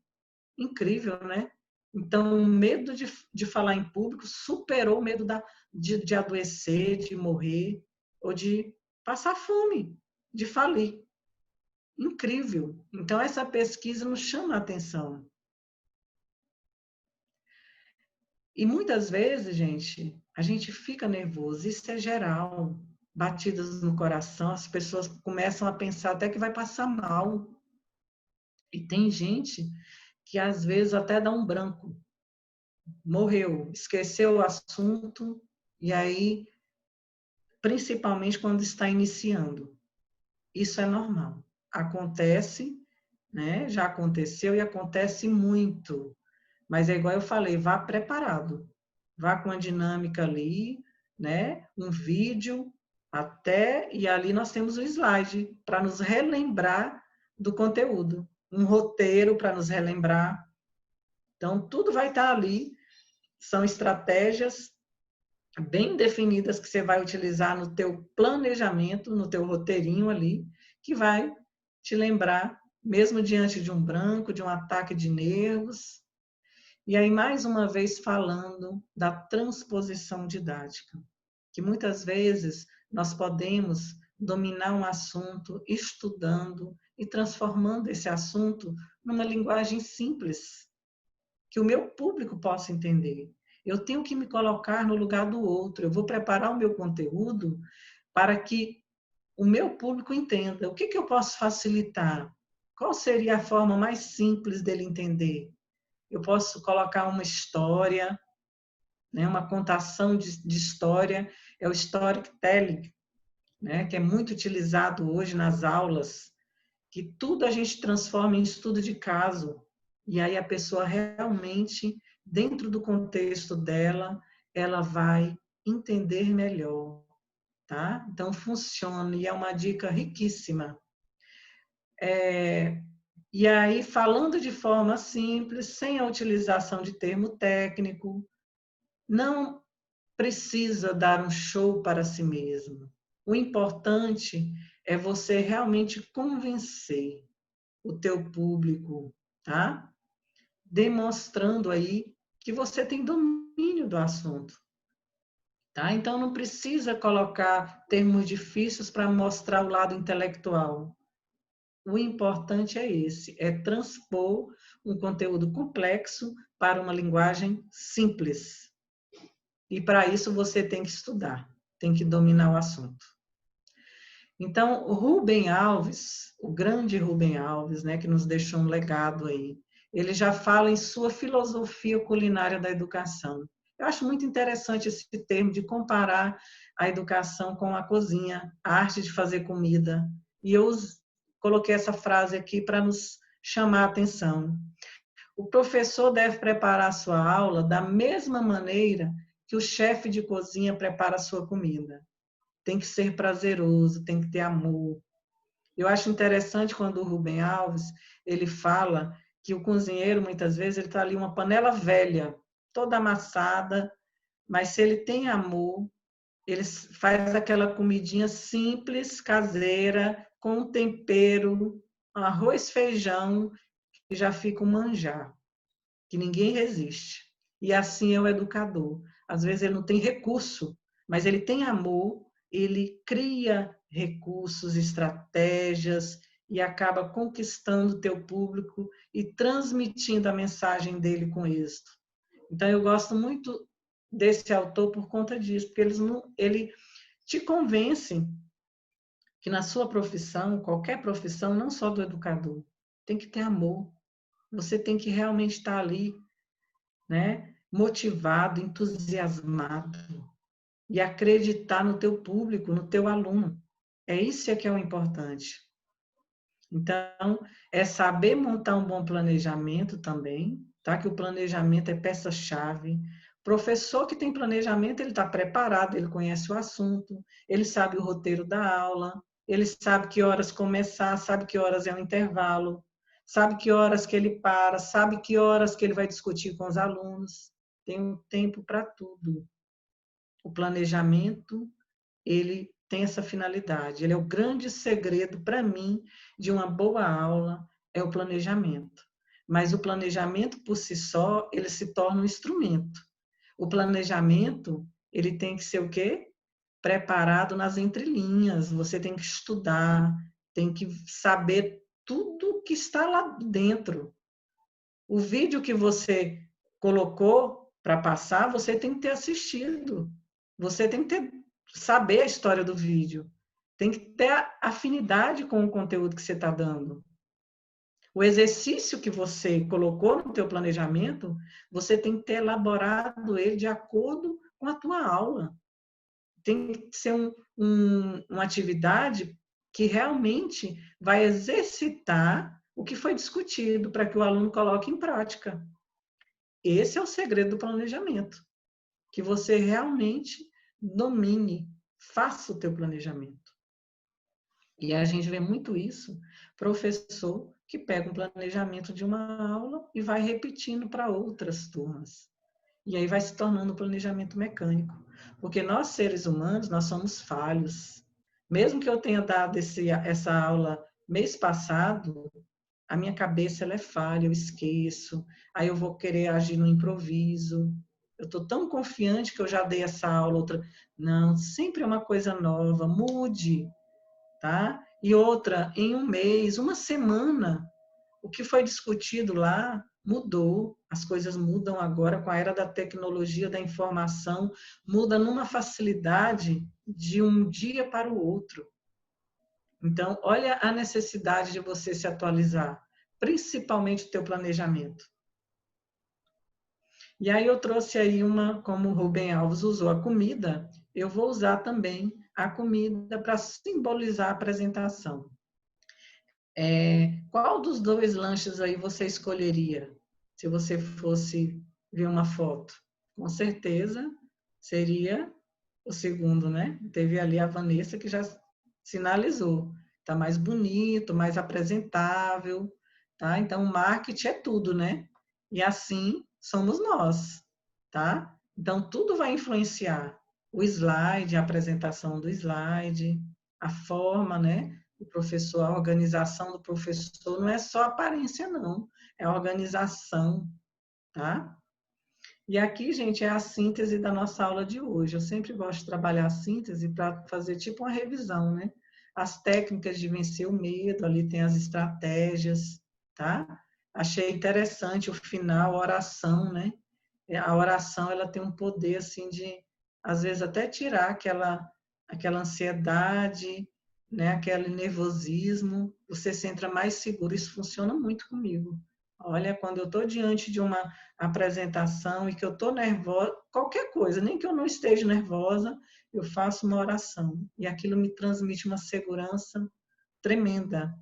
Incrível, né? Então, o medo de falar em público superou o medo de adoecer, de morrer, ou de passar fome, de falir. Incrível. Então, essa pesquisa nos chama a atenção. E muitas vezes, gente, a gente fica nervoso, isso é geral. Batidas no coração, as pessoas começam a pensar até que vai passar mal. E tem gente que às vezes até dá um branco. Morreu, esqueceu o assunto, e aí, principalmente quando está iniciando. Isso é normal. Acontece, né? Já aconteceu e acontece muito. Mas é igual eu falei, vá preparado. Vá com a dinâmica ali, né? Um vídeo até, e ali nós temos o slide para nos relembrar do conteúdo. Um roteiro para nos relembrar. Então, tudo vai estar ali. São estratégias bem definidas que você vai utilizar no teu planejamento, no teu roteirinho ali, que vai te lembrar, mesmo diante de um branco, de um ataque de nervos. E aí, mais uma vez, falando da transposição didática, que muitas vezes nós podemos dominar um assunto estudando e transformando esse assunto numa linguagem simples, que o meu público possa entender. Eu tenho que me colocar no lugar do outro, eu vou preparar o meu conteúdo para que o meu público entenda. O que eu posso facilitar? Qual seria a forma mais simples dele entender? Eu posso colocar uma história, né, uma contação de história, é o storytelling, né, que é muito utilizado hoje nas aulas, que tudo a gente transforma em estudo de caso, e aí a pessoa realmente, dentro do contexto dela, ela vai entender melhor, tá? Então, funciona, e é uma dica riquíssima. E aí, falando de forma simples, sem a utilização de termo técnico, não precisa dar um show para si mesmo. O importante é você realmente convencer o teu público, tá? Demonstrando aí que você tem domínio do assunto, tá? Então não precisa colocar termos difíceis para mostrar o lado intelectual. o importante é esse, é transpor um conteúdo complexo para uma linguagem simples. E para isso você tem que estudar, tem que dominar o assunto. Então, o Rubem Alves, o grande Rubem Alves, né, que nos deixou um legado aí, ele já fala em sua filosofia culinária da educação. Eu acho muito interessante esse termo de comparar a educação com a cozinha, a arte de fazer comida. E eu coloquei essa frase aqui para nos chamar a atenção. O professor deve preparar a sua aula da mesma maneira que o chefe de cozinha prepara a sua comida. Tem que ser prazeroso, tem que ter amor. Eu acho interessante quando o Rubem Alves, ele fala que o cozinheiro, muitas vezes, ele está ali uma panela velha, toda amassada, mas se ele tem amor, ele faz aquela comidinha simples, caseira, com um tempero, arroz, feijão, que já fica um manjar, que ninguém resiste. E assim é o educador. Às vezes ele não tem recurso, mas ele tem amor, ele cria recursos, estratégias e acaba conquistando o teu público e transmitindo a mensagem dele com êxito. Então eu gosto muito desse autor por conta disso, porque ele te convence que na sua profissão, qualquer profissão, não só do educador, tem que ter amor. Você tem que realmente estar ali, né, motivado, entusiasmado e acreditar no teu público, no teu aluno. É isso que é o importante. Então, é saber montar um bom planejamento também, tá? Que o planejamento é peça-chave. Professor que tem planejamento, ele está preparado, ele conhece o assunto, ele sabe o roteiro da aula, ele sabe que horas começar, sabe que horas é o intervalo, sabe que horas que ele para, sabe que horas que ele vai discutir com os alunos. Tem um tempo para tudo. O planejamento, ele tem essa finalidade. Ele é o grande segredo, para mim, de uma boa aula, é o planejamento. Mas o planejamento, por si só, ele se torna um instrumento. O planejamento, ele tem que ser o quê? Preparado nas entrelinhas. Você tem que estudar, tem que saber tudo que está lá dentro. O vídeo que você colocou para passar, você tem que ter assistido. Você tem que saber a história do vídeo. Tem que ter afinidade com o conteúdo que você está dando. O exercício que você colocou no teu planejamento, você tem que ter elaborado ele de acordo com a tua aula. Tem que ser uma atividade que realmente vai exercitar o que foi discutido para que o aluno coloque em prática. Esse é o segredo do planejamento, que você realmente domine, faça o teu planejamento. E a gente vê muito isso, professor que pega um planejamento de uma aula e vai repetindo para outras turmas. E aí vai se tornando um planejamento mecânico. Porque nós, seres humanos, nós somos falhos. Mesmo que eu tenha dado essa aula mês passado, a minha cabeça ela é falha, eu esqueço, aí eu vou querer agir no improviso. Eu estou tão confiante que eu já dei essa aula, outra. Não, sempre é uma coisa nova, mude, tá? E outra, em um mês, uma semana, o que foi discutido lá mudou, as coisas mudam agora com a era da tecnologia, da informação, muda numa facilidade de um dia para o outro. Então, olha a necessidade de você se atualizar, principalmente o teu planejamento. E aí eu trouxe aí como o Rubem Alves usou a comida, eu vou usar também a comida para simbolizar a apresentação. Qual dos dois lanches aí você escolheria, se você fosse ver uma foto? Com certeza seria o segundo, né? Teve ali a Vanessa que já sinalizou. Está mais bonito, mais apresentável, tá? Então, o marketing é tudo, né? E assim somos nós, tá? Então, tudo vai influenciar. O slide, a apresentação do slide, a forma, né? O professor, a organização do professor não é só aparência, não. É a organização, tá? E aqui, gente, é a síntese da nossa aula de hoje. Eu sempre gosto de trabalhar a síntese para fazer tipo uma revisão, né? as técnicas de vencer o medo, ali tem as estratégias, tá? Achei interessante o final, a oração, né? A oração, ela tem um poder, assim, de, às vezes, até tirar aquela ansiedade, né? Aquele nervosismo, você se entra mais seguro, isso funciona muito comigo. Olha, quando eu estou diante de uma apresentação e que eu estou nervosa, qualquer coisa, nem que eu não esteja nervosa, eu faço uma oração. E aquilo me transmite uma segurança tremenda.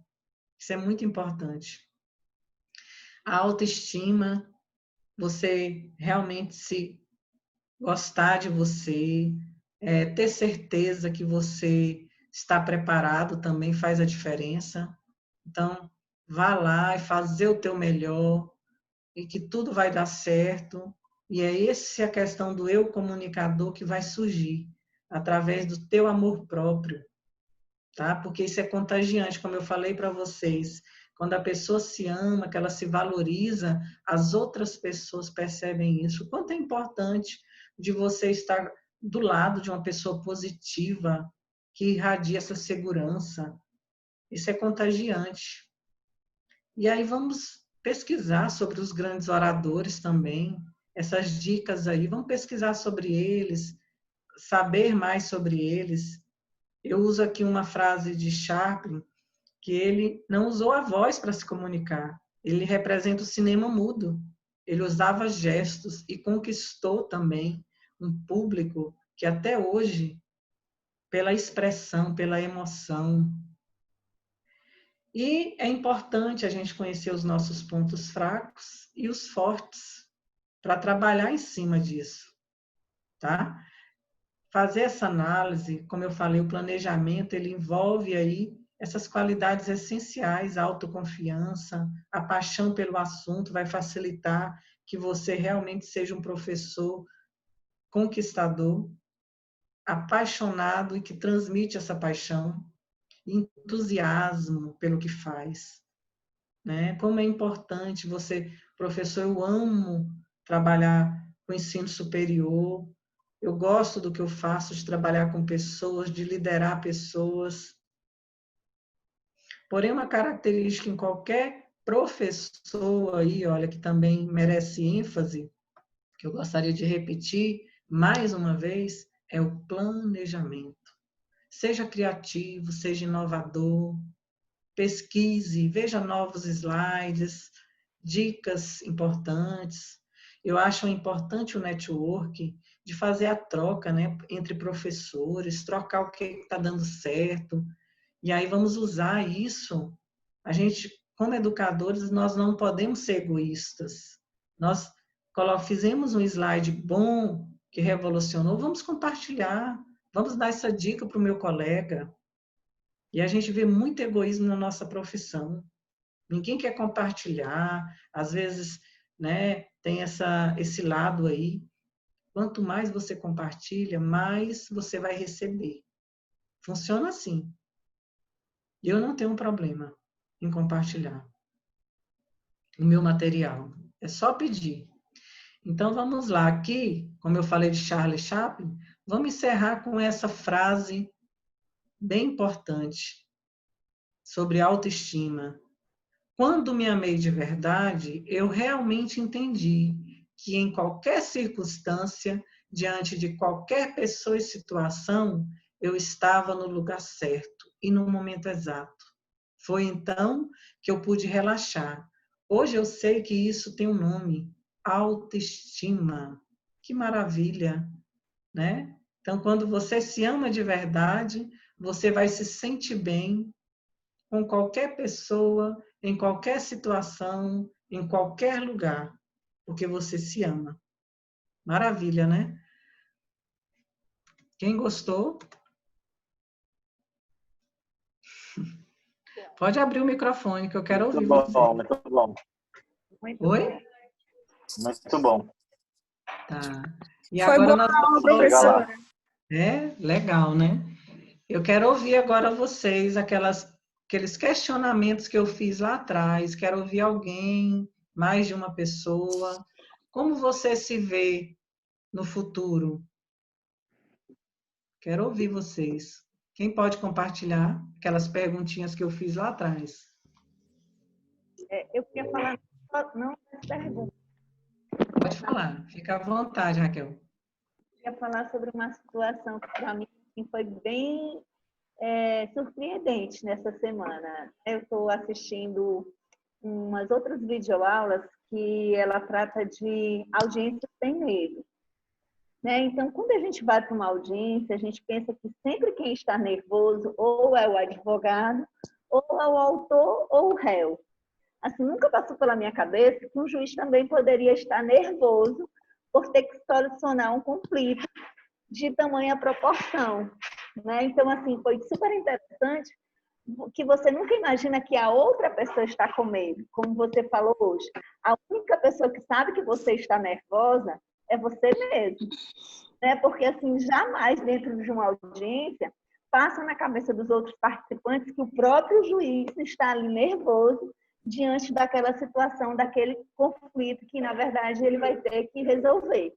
Isso é muito importante. A autoestima, você realmente se gostar de você, ter certeza que você está preparado também faz a diferença. Então, vá lá e fazer o teu melhor e que tudo vai dar certo. E é essa a questão do eu comunicador que vai surgir através do teu amor próprio, tá? Porque isso é contagiante, como eu falei para vocês. Quando a pessoa se ama, que ela se valoriza, as outras pessoas percebem isso. O quanto é importante de você estar do lado de uma pessoa positiva, que irradia essa segurança. Isso é contagiante. E aí vamos pesquisar sobre os grandes oradores também, essas dicas aí, vamos pesquisar sobre eles, saber mais sobre eles. Eu uso aqui uma frase de Chaplin, que ele não usou a voz para se comunicar, ele representa o cinema mudo, ele usava gestos e conquistou também um público que até hoje, pela expressão, pela emoção. E é importante a gente conhecer os nossos pontos fracos e os fortes para trabalhar em cima disso, tá? Fazer essa análise, como eu falei, o planejamento, ele envolve aí essas qualidades essenciais, a autoconfiança, a paixão pelo assunto vai facilitar que você realmente seja um professor conquistador, apaixonado e que transmite essa paixão, entusiasmo pelo que faz, né? Como é importante você, professor, eu amo trabalhar com ensino superior, eu gosto do que eu faço, de trabalhar com pessoas, de liderar pessoas. Porém, uma característica em qualquer professor aí, olha, que também merece ênfase, que eu gostaria de repetir mais uma vez, é o planejamento. Seja criativo, seja inovador, pesquise, veja novos slides, dicas importantes. Eu acho importante o network de fazer a troca, né, entre professores, trocar o que está dando certo. E aí vamos usar isso. A gente, como educadores, nós não podemos ser egoístas. Nós fizemos um slide bom que revolucionou, vamos compartilhar, vamos dar essa dica para o meu colega. E a gente vê muito egoísmo na nossa profissão. Ninguém quer compartilhar, às vezes, né, tem esse lado aí. Quanto mais você compartilha, mais você vai receber. Funciona assim. Eu não tenho um problema em compartilhar o meu material. É só pedir. Então, vamos lá. Aqui, como eu falei de Charlie Chaplin, vamos encerrar com essa frase bem importante sobre autoestima. Quando me amei de verdade, eu realmente entendi que em qualquer circunstância, diante de qualquer pessoa e situação, eu estava no lugar certo e no momento exato. Foi então que eu pude relaxar. Hoje eu sei que isso tem um nome, autoestima. Que maravilha, né? Então, quando você se ama de verdade, você vai se sentir bem com qualquer pessoa, em qualquer situação, em qualquer lugar, porque você se ama. Maravilha, né? Quem gostou, pode abrir o microfone, que eu quero Muito ouvir bom, você. muito bom. Oi? Muito bom. Tá. E Foi agora boa nós a aula, vamos... Chega lá. professora. É, legal, né? Eu quero ouvir agora vocês, aqueles questionamentos que eu fiz lá atrás. Quero ouvir alguém, mais de uma pessoa. Como você se vê no futuro? Quero ouvir vocês. Quem pode compartilhar aquelas perguntinhas que eu fiz lá atrás? Eu queria falar, não das perguntas, Pode falar, fica à vontade, Raquel. eu queria falar sobre uma situação que para mim assim, foi bem surpreendente nessa semana. Eu estou assistindo umas outras videoaulas que ela trata de audiência sem medo. Né? Então, quando a gente vai para uma audiência, a gente pensa que sempre quem está nervoso ou é o advogado, ou é o autor ou o réu. Assim, nunca passou pela minha cabeça que um juiz também poderia estar nervoso por ter que solucionar um conflito de tamanha proporção. Né? Então, assim, foi super interessante que você nunca imagina que a outra pessoa está com medo, como você falou hoje. A única pessoa que sabe que você está nervosa é você mesmo. Né? Porque, assim, jamais dentro de uma audiência passa na cabeça dos outros participantes que o próprio juiz está ali nervoso diante daquela situação, daquele conflito que, na verdade, ele vai ter que resolver.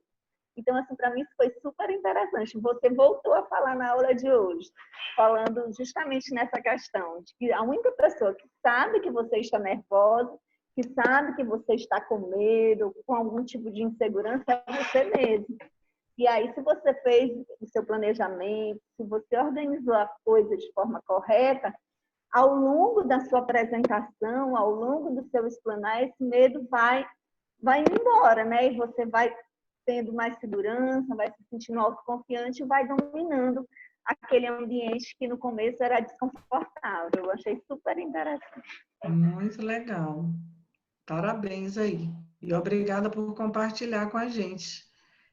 Então, assim, para mim isso foi super interessante. Você voltou a falar na aula de hoje, falando justamente nessa questão de que a única pessoa que sabe que você está nervosa, que sabe que você está com medo, com algum tipo de insegurança, é você mesmo. E aí, se você fez o seu planejamento, se você organizou a coisa de forma correta, ao longo da sua apresentação, ao longo do seu explanar, esse medo vai indo embora, né? E você vai tendo mais segurança, vai se sentindo autoconfiante e vai dominando aquele ambiente que no começo era desconfortável. Eu achei super interessante. Muito legal. Parabéns aí. E obrigada por compartilhar com a gente.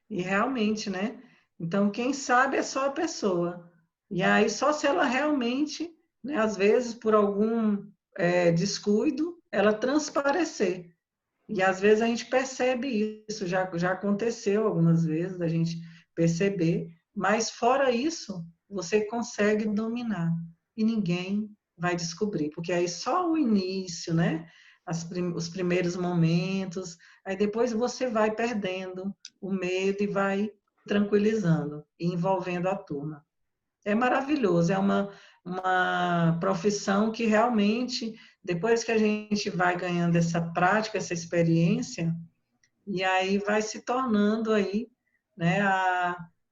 E realmente, né? Então, quem sabe é só a pessoa. E aí, só se ela realmente, né, às vezes, por algum descuido, ela transparecer. E às vezes a gente percebe isso, já aconteceu algumas vezes da gente perceber, mas fora isso, você consegue dominar e ninguém vai descobrir, porque aí só o início, né? Os primeiros momentos, aí depois você vai perdendo o medo e vai tranquilizando e envolvendo a turma. É maravilhoso, é uma profissão que realmente, depois que a gente vai ganhando essa prática, essa experiência, e aí vai se tornando aí, né,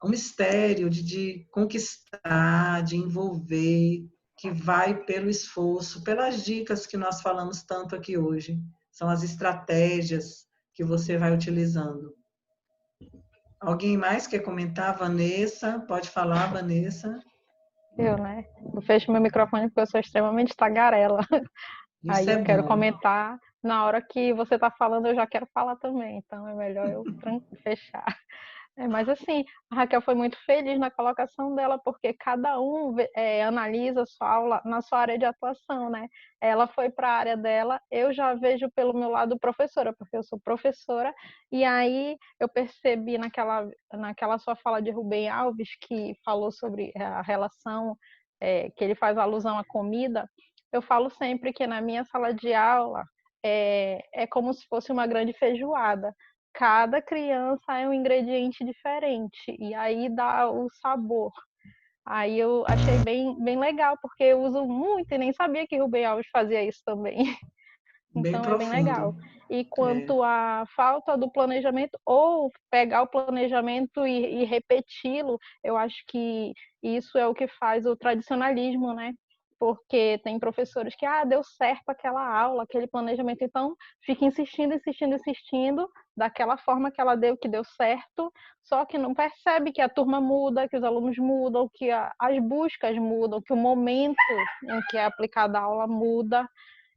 um mistério de conquistar, de envolver, que vai pelo esforço, pelas dicas que nós falamos tanto aqui hoje. São as estratégias que você vai utilizando. Alguém mais quer comentar? Vanessa, pode falar, Vanessa. Eu, né? Eu fecho meu microfone porque eu sou extremamente tagarela. Isso Aí é eu quero bom. comentar. Na hora que você está falando, eu já quero falar também. Então é melhor eu fechar. Mas assim, a Raquel foi muito feliz na colocação dela, porque cada um analisa a sua aula na sua área de atuação, né? Ela foi para a área dela, eu já vejo pelo meu lado professora, porque eu sou professora, e aí eu percebi naquela sua fala de Rubem Alves, que falou sobre a relação, que ele faz alusão à comida. Eu falo sempre que na minha sala de aula é como se fosse uma grande feijoada. Cada criança é um ingrediente diferente e aí dá o sabor. Aí eu achei bem legal, porque eu uso muito e nem sabia que Rubem Alves fazia isso também. Bem Então é bem legal. profundo. E quanto à falta do planejamento, ou pegar o planejamento e repeti-lo, eu acho que isso é o que faz o tradicionalismo, né? Porque tem professores que, deu certo aquela aula, aquele planejamento, então fica insistindo, insistindo, insistindo, daquela forma que ela deu, que deu certo, só que não percebe que a turma muda, que os alunos mudam, que as buscas mudam, que o momento em que é aplicada a aula muda,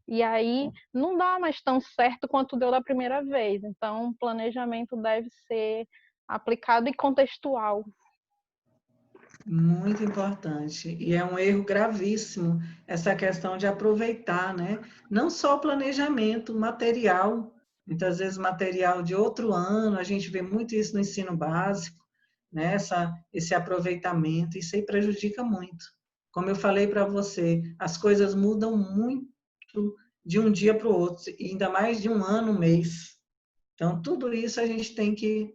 e aí não dá mais tão certo quanto deu da primeira vez. Então, o planejamento deve ser aplicado e contextual. Muito importante. E é um erro gravíssimo essa questão de aproveitar, né? Não só o planejamento, material, muitas vezes material de outro ano, a gente vê muito isso no ensino básico, né? Esse aproveitamento, isso aí prejudica muito. Como eu falei para você, as coisas mudam muito de um dia para o outro, e ainda mais de um ano, um mês. Então, tudo isso a gente tem que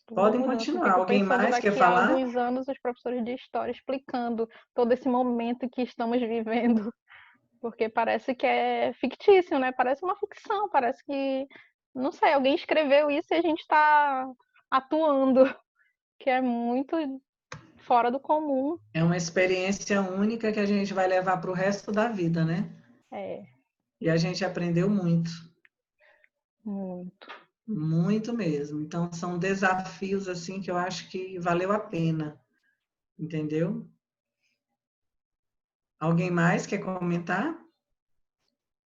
Toda Podem mudança. Eu continuar. fico Alguém pensando mais quer daqui a falar? alguns anos os professores de história explicando todo esse momento que estamos vivendo, porque parece que é fictício, né? Parece uma ficção, parece que, não sei, alguém escreveu isso e a gente está atuando, que é muito fora do comum. É uma experiência única que a gente vai levar para o resto da vida, né? É, E a gente aprendeu muito, muito. muito mesmo. Então, são desafios assim que eu acho que valeu a pena, entendeu? Alguém mais quer comentar?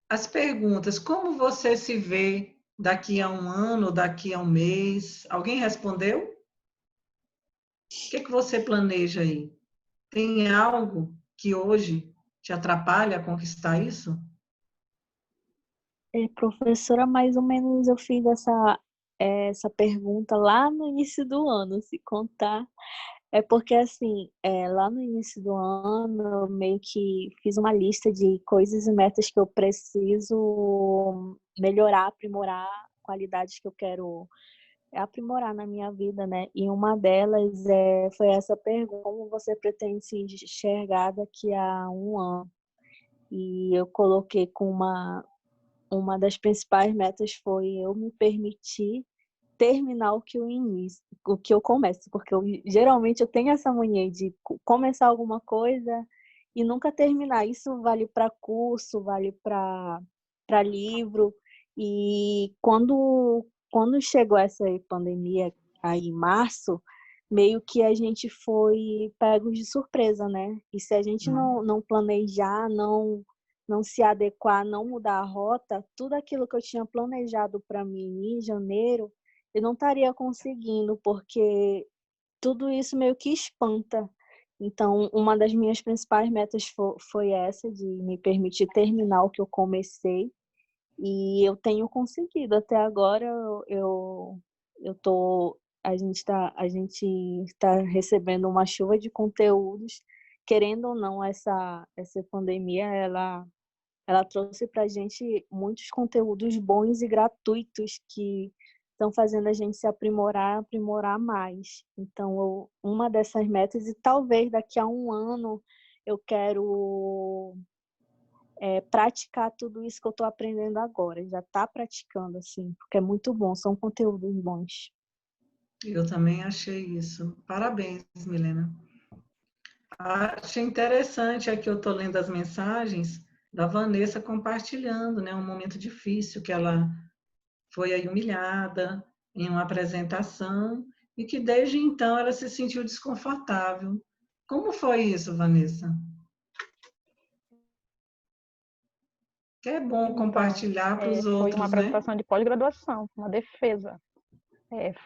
As perguntas, como você se vê daqui a um ano, daqui a um mês? Alguém respondeu? O que você planeja aí? Tem algo que hoje te atrapalha a conquistar isso? Professora, mais ou menos eu fiz essa pergunta lá no início do ano, se contar. É porque, assim, lá no início do ano, eu meio que fiz uma lista de coisas e metas que eu preciso melhorar, aprimorar, qualidades que eu quero aprimorar na minha vida, né? E uma delas foi essa pergunta: como você pretende se enxergar daqui a um ano? E eu coloquei com uma das principais metas foi eu me permitir terminar o que eu começo, porque geralmente eu tenho essa mania de começar alguma coisa e nunca terminar. Isso vale para curso, vale para livro. E quando chegou essa pandemia aí em março, meio que a gente foi pego de surpresa, né? E se a gente não planejar, não se adequar, não mudar a rota, tudo aquilo que eu tinha planejado para mim em janeiro, eu não estaria conseguindo, porque tudo isso meio que espanta. Então, uma das minhas principais metas foi essa, de me permitir terminar o que eu comecei, e eu tenho conseguido. Até agora, eu tô, a gente está recebendo uma chuva de conteúdos. Querendo ou não, essa pandemia, ela trouxe para a gente muitos conteúdos bons e gratuitos que estão fazendo a gente se aprimorar mais. Então, uma dessas metas, e talvez daqui a um ano, eu quero praticar tudo isso que eu estou aprendendo agora. Já está praticando, assim, porque é muito bom, são conteúdos bons. Eu também achei isso. Parabéns, Milena. Achei interessante, aqui eu estou lendo as mensagens da Vanessa compartilhando, né, um momento difícil que ela foi aí humilhada em uma apresentação e que desde então ela se sentiu desconfortável. Como foi isso, Vanessa? Que é bom Então, compartilhar para os foi uma outros, né? apresentação de pós-graduação, uma defesa.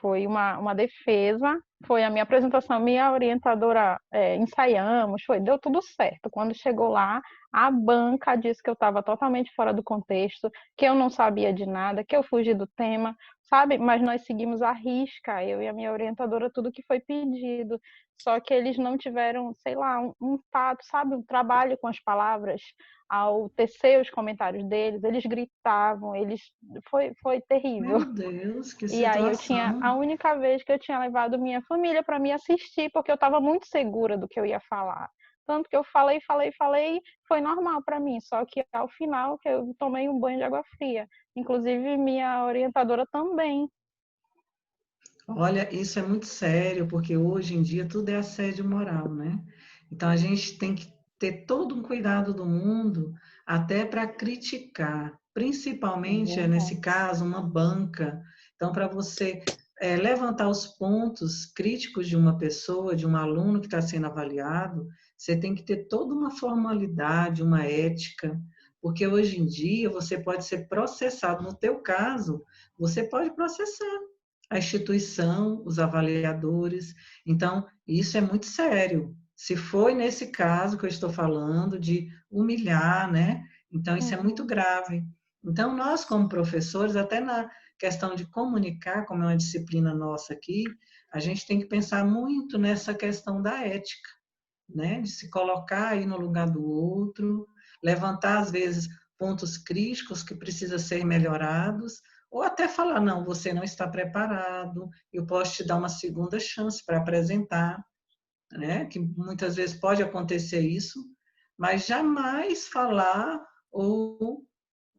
Foi uma defesa, foi a minha apresentação, minha orientadora, ensaiamos, deu tudo certo. Quando chegou lá, a banca disse que eu estava totalmente fora do contexto, que eu não sabia de nada, que eu fugi do tema, sabe? Mas nós seguimos à risca, eu e a minha orientadora, tudo que foi pedido. Só que eles não tiveram, sei lá, um tato, sabe? Um trabalho com as palavras. Ao tecer os comentários deles, eles gritavam, foi terrível. Meu Deus, que E aí eu tinha situação. a única vez que eu tinha levado minha família para me assistir, porque eu estava muito segura do que eu ia falar. Tanto que eu falei, foi normal para mim, só que ao final que eu tomei um banho de água fria. Inclusive minha orientadora também. Olha, isso é muito sério, porque hoje em dia tudo é assédio moral, né? Então a gente tem que ter todo um cuidado do mundo, até para criticar, principalmente, nesse caso, uma banca. Então, para você levantar os pontos críticos de uma pessoa, de um aluno que está sendo avaliado, você tem que ter toda uma formalidade, uma ética, porque hoje em dia você pode ser processado. No teu caso, você pode processar a instituição, os avaliadores. Então, isso é muito sério. Se foi nesse caso que eu estou falando, de humilhar, né? Então, isso é muito grave. Então, nós, como professores, até na questão de comunicar, como é uma disciplina nossa aqui, a gente tem que pensar muito nessa questão da ética, né? De se colocar aí no lugar do outro, levantar, às vezes, pontos críticos que precisam ser melhorados, Ou até falar, não, você não está preparado, eu posso te dar uma segunda chance para apresentar, né? Que muitas vezes pode acontecer isso, mas jamais falar ou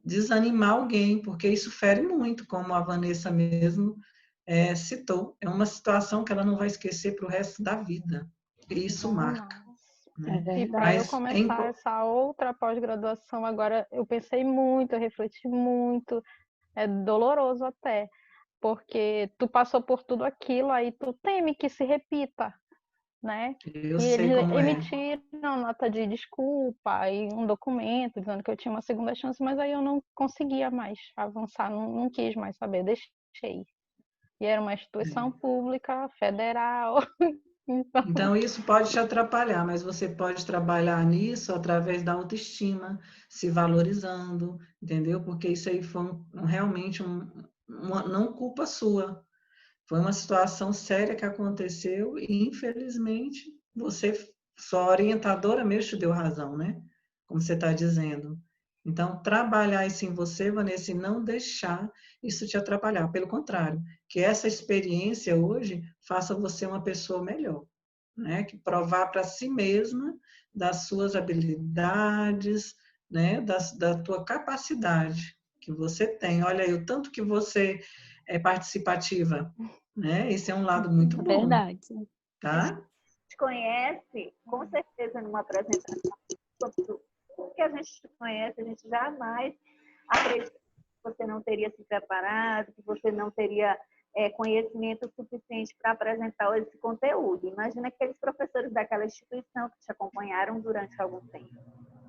desanimar alguém, porque isso fere muito, como a Vanessa mesmo citou. É uma situação que ela não vai esquecer para o resto da vida. E isso marca. É Né? E para eu verdade. começar essa outra pós-graduação agora, eu pensei muito, eu refleti muito, é doloroso até, porque tu passou por tudo aquilo, aí tu teme que se repita, né? Eu E sei eles como é. emitiram nota de desculpa e um documento dizendo que eu tinha uma segunda chance, mas aí eu não conseguia mais avançar, não quis mais saber, deixei. E era uma instituição pública, federal, então... Então, isso pode te atrapalhar, mas você pode trabalhar nisso através da autoestima, se valorizando, entendeu? Porque isso aí foi realmente uma não culpa sua. Foi uma situação séria que aconteceu e, infelizmente, sua orientadora mesmo te deu razão, né? Como você está dizendo. Então, trabalhar isso em você, Vanessa, e não deixar isso te atrapalhar. Pelo contrário, que essa experiência hoje faça você uma pessoa melhor, né? Que provar para si mesma das suas habilidades, né? Da tua capacidade que você tem. Olha aí, o tanto que você é participativa, né? Esse é um lado muito É bom, verdade. A gente tá? te conhece, com certeza, numa apresentação, tudo que a gente te conhece, a gente jamais acredita que você não teria se preparado, que você não teria conhecimento suficiente para apresentar esse conteúdo. Imagina aqueles professores daquela instituição que te acompanharam durante algum tempo.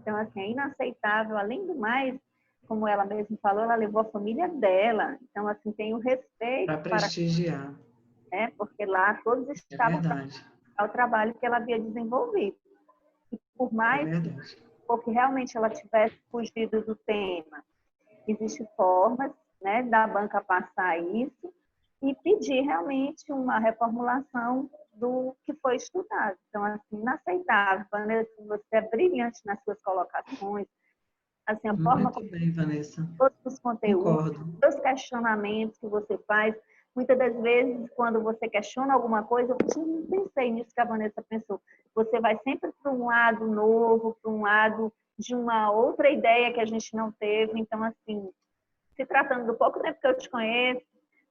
Então, assim, é inaceitável. Além do mais, como ela mesma falou, ela levou a família dela. Então, assim, tem o respeito Para prestigiar. né? Porque lá todos É estavam verdade. para o trabalho que ela havia desenvolvido. E por É mais verdade. que realmente ela tivesse fugido do tema, existem formas, né, da banca passar isso e pedir realmente uma reformulação do que foi estudado. Então, assim, inaceitável. Vanessa, você é brilhante nas suas colocações, assim, a forma Muito bem, Vanessa. todos os conteúdos, Concordo. os questionamentos que você faz. Muitas das vezes, quando você questiona alguma coisa, eu não pensei nisso que a Vanessa pensou. Você vai sempre para um lado novo, para um lado de uma outra ideia que a gente não teve. Então, assim, se tratando do pouco tempo que eu te conheço,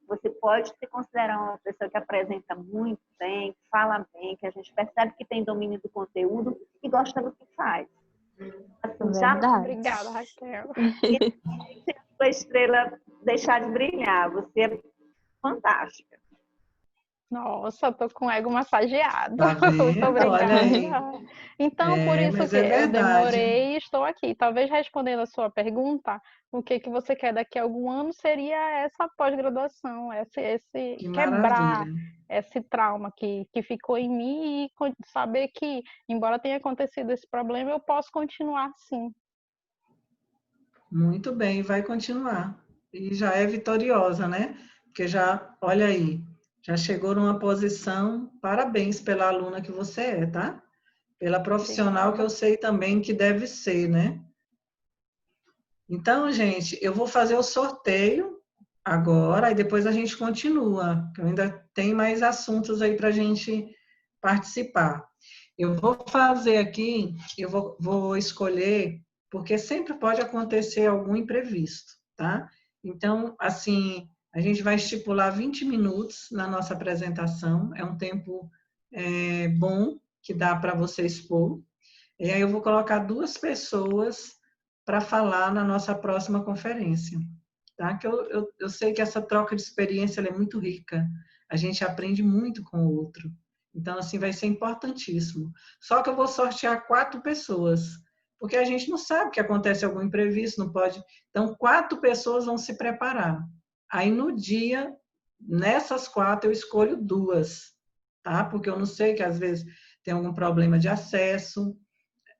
você pode se considerar uma pessoa que apresenta muito bem, que fala bem, que a gente percebe que tem domínio do conteúdo e gosta do que faz. Assim, já Verdade. Obrigada, Raquel. a estrela deixar de brilhar. Você é fantástica. Nossa, eu tô com o ego massageado. Tá Muito vendo? Olha aí. obrigada. Então, por isso Mas que é eu verdade. demorei e estou aqui. Talvez respondendo a sua pergunta, o que você quer daqui a algum ano seria essa pós-graduação, esse Que quebrar maravilha. esse trauma que ficou em mim e saber que, embora tenha acontecido esse problema, eu posso continuar sim. Muito bem, vai continuar. E já é vitoriosa, né? Porque já, olha aí, já chegou numa posição, parabéns pela aluna que você é, tá? Pela profissional que eu sei também que deve ser, né? Então, gente, eu vou fazer o sorteio agora e depois a gente continua, que eu ainda tem mais assuntos aí para a gente participar. Eu vou fazer aqui, vou escolher, porque sempre pode acontecer algum imprevisto, tá? Então, assim, a gente vai estipular 20 minutos na nossa apresentação, é um tempo bom que dá para você expor. E aí eu vou colocar 2 pessoas para falar na nossa próxima conferência, tá? Que eu sei que essa troca de experiência ela é muito rica, a gente aprende muito com o outro. Então, assim, vai ser importantíssimo. Só que eu vou sortear 4 pessoas, porque a gente não sabe que acontece algum imprevisto, não pode. Então, 4 pessoas vão se preparar. Aí, no dia, nessas 4, eu escolho 2, tá? Porque eu não sei que às vezes tem algum problema de acesso,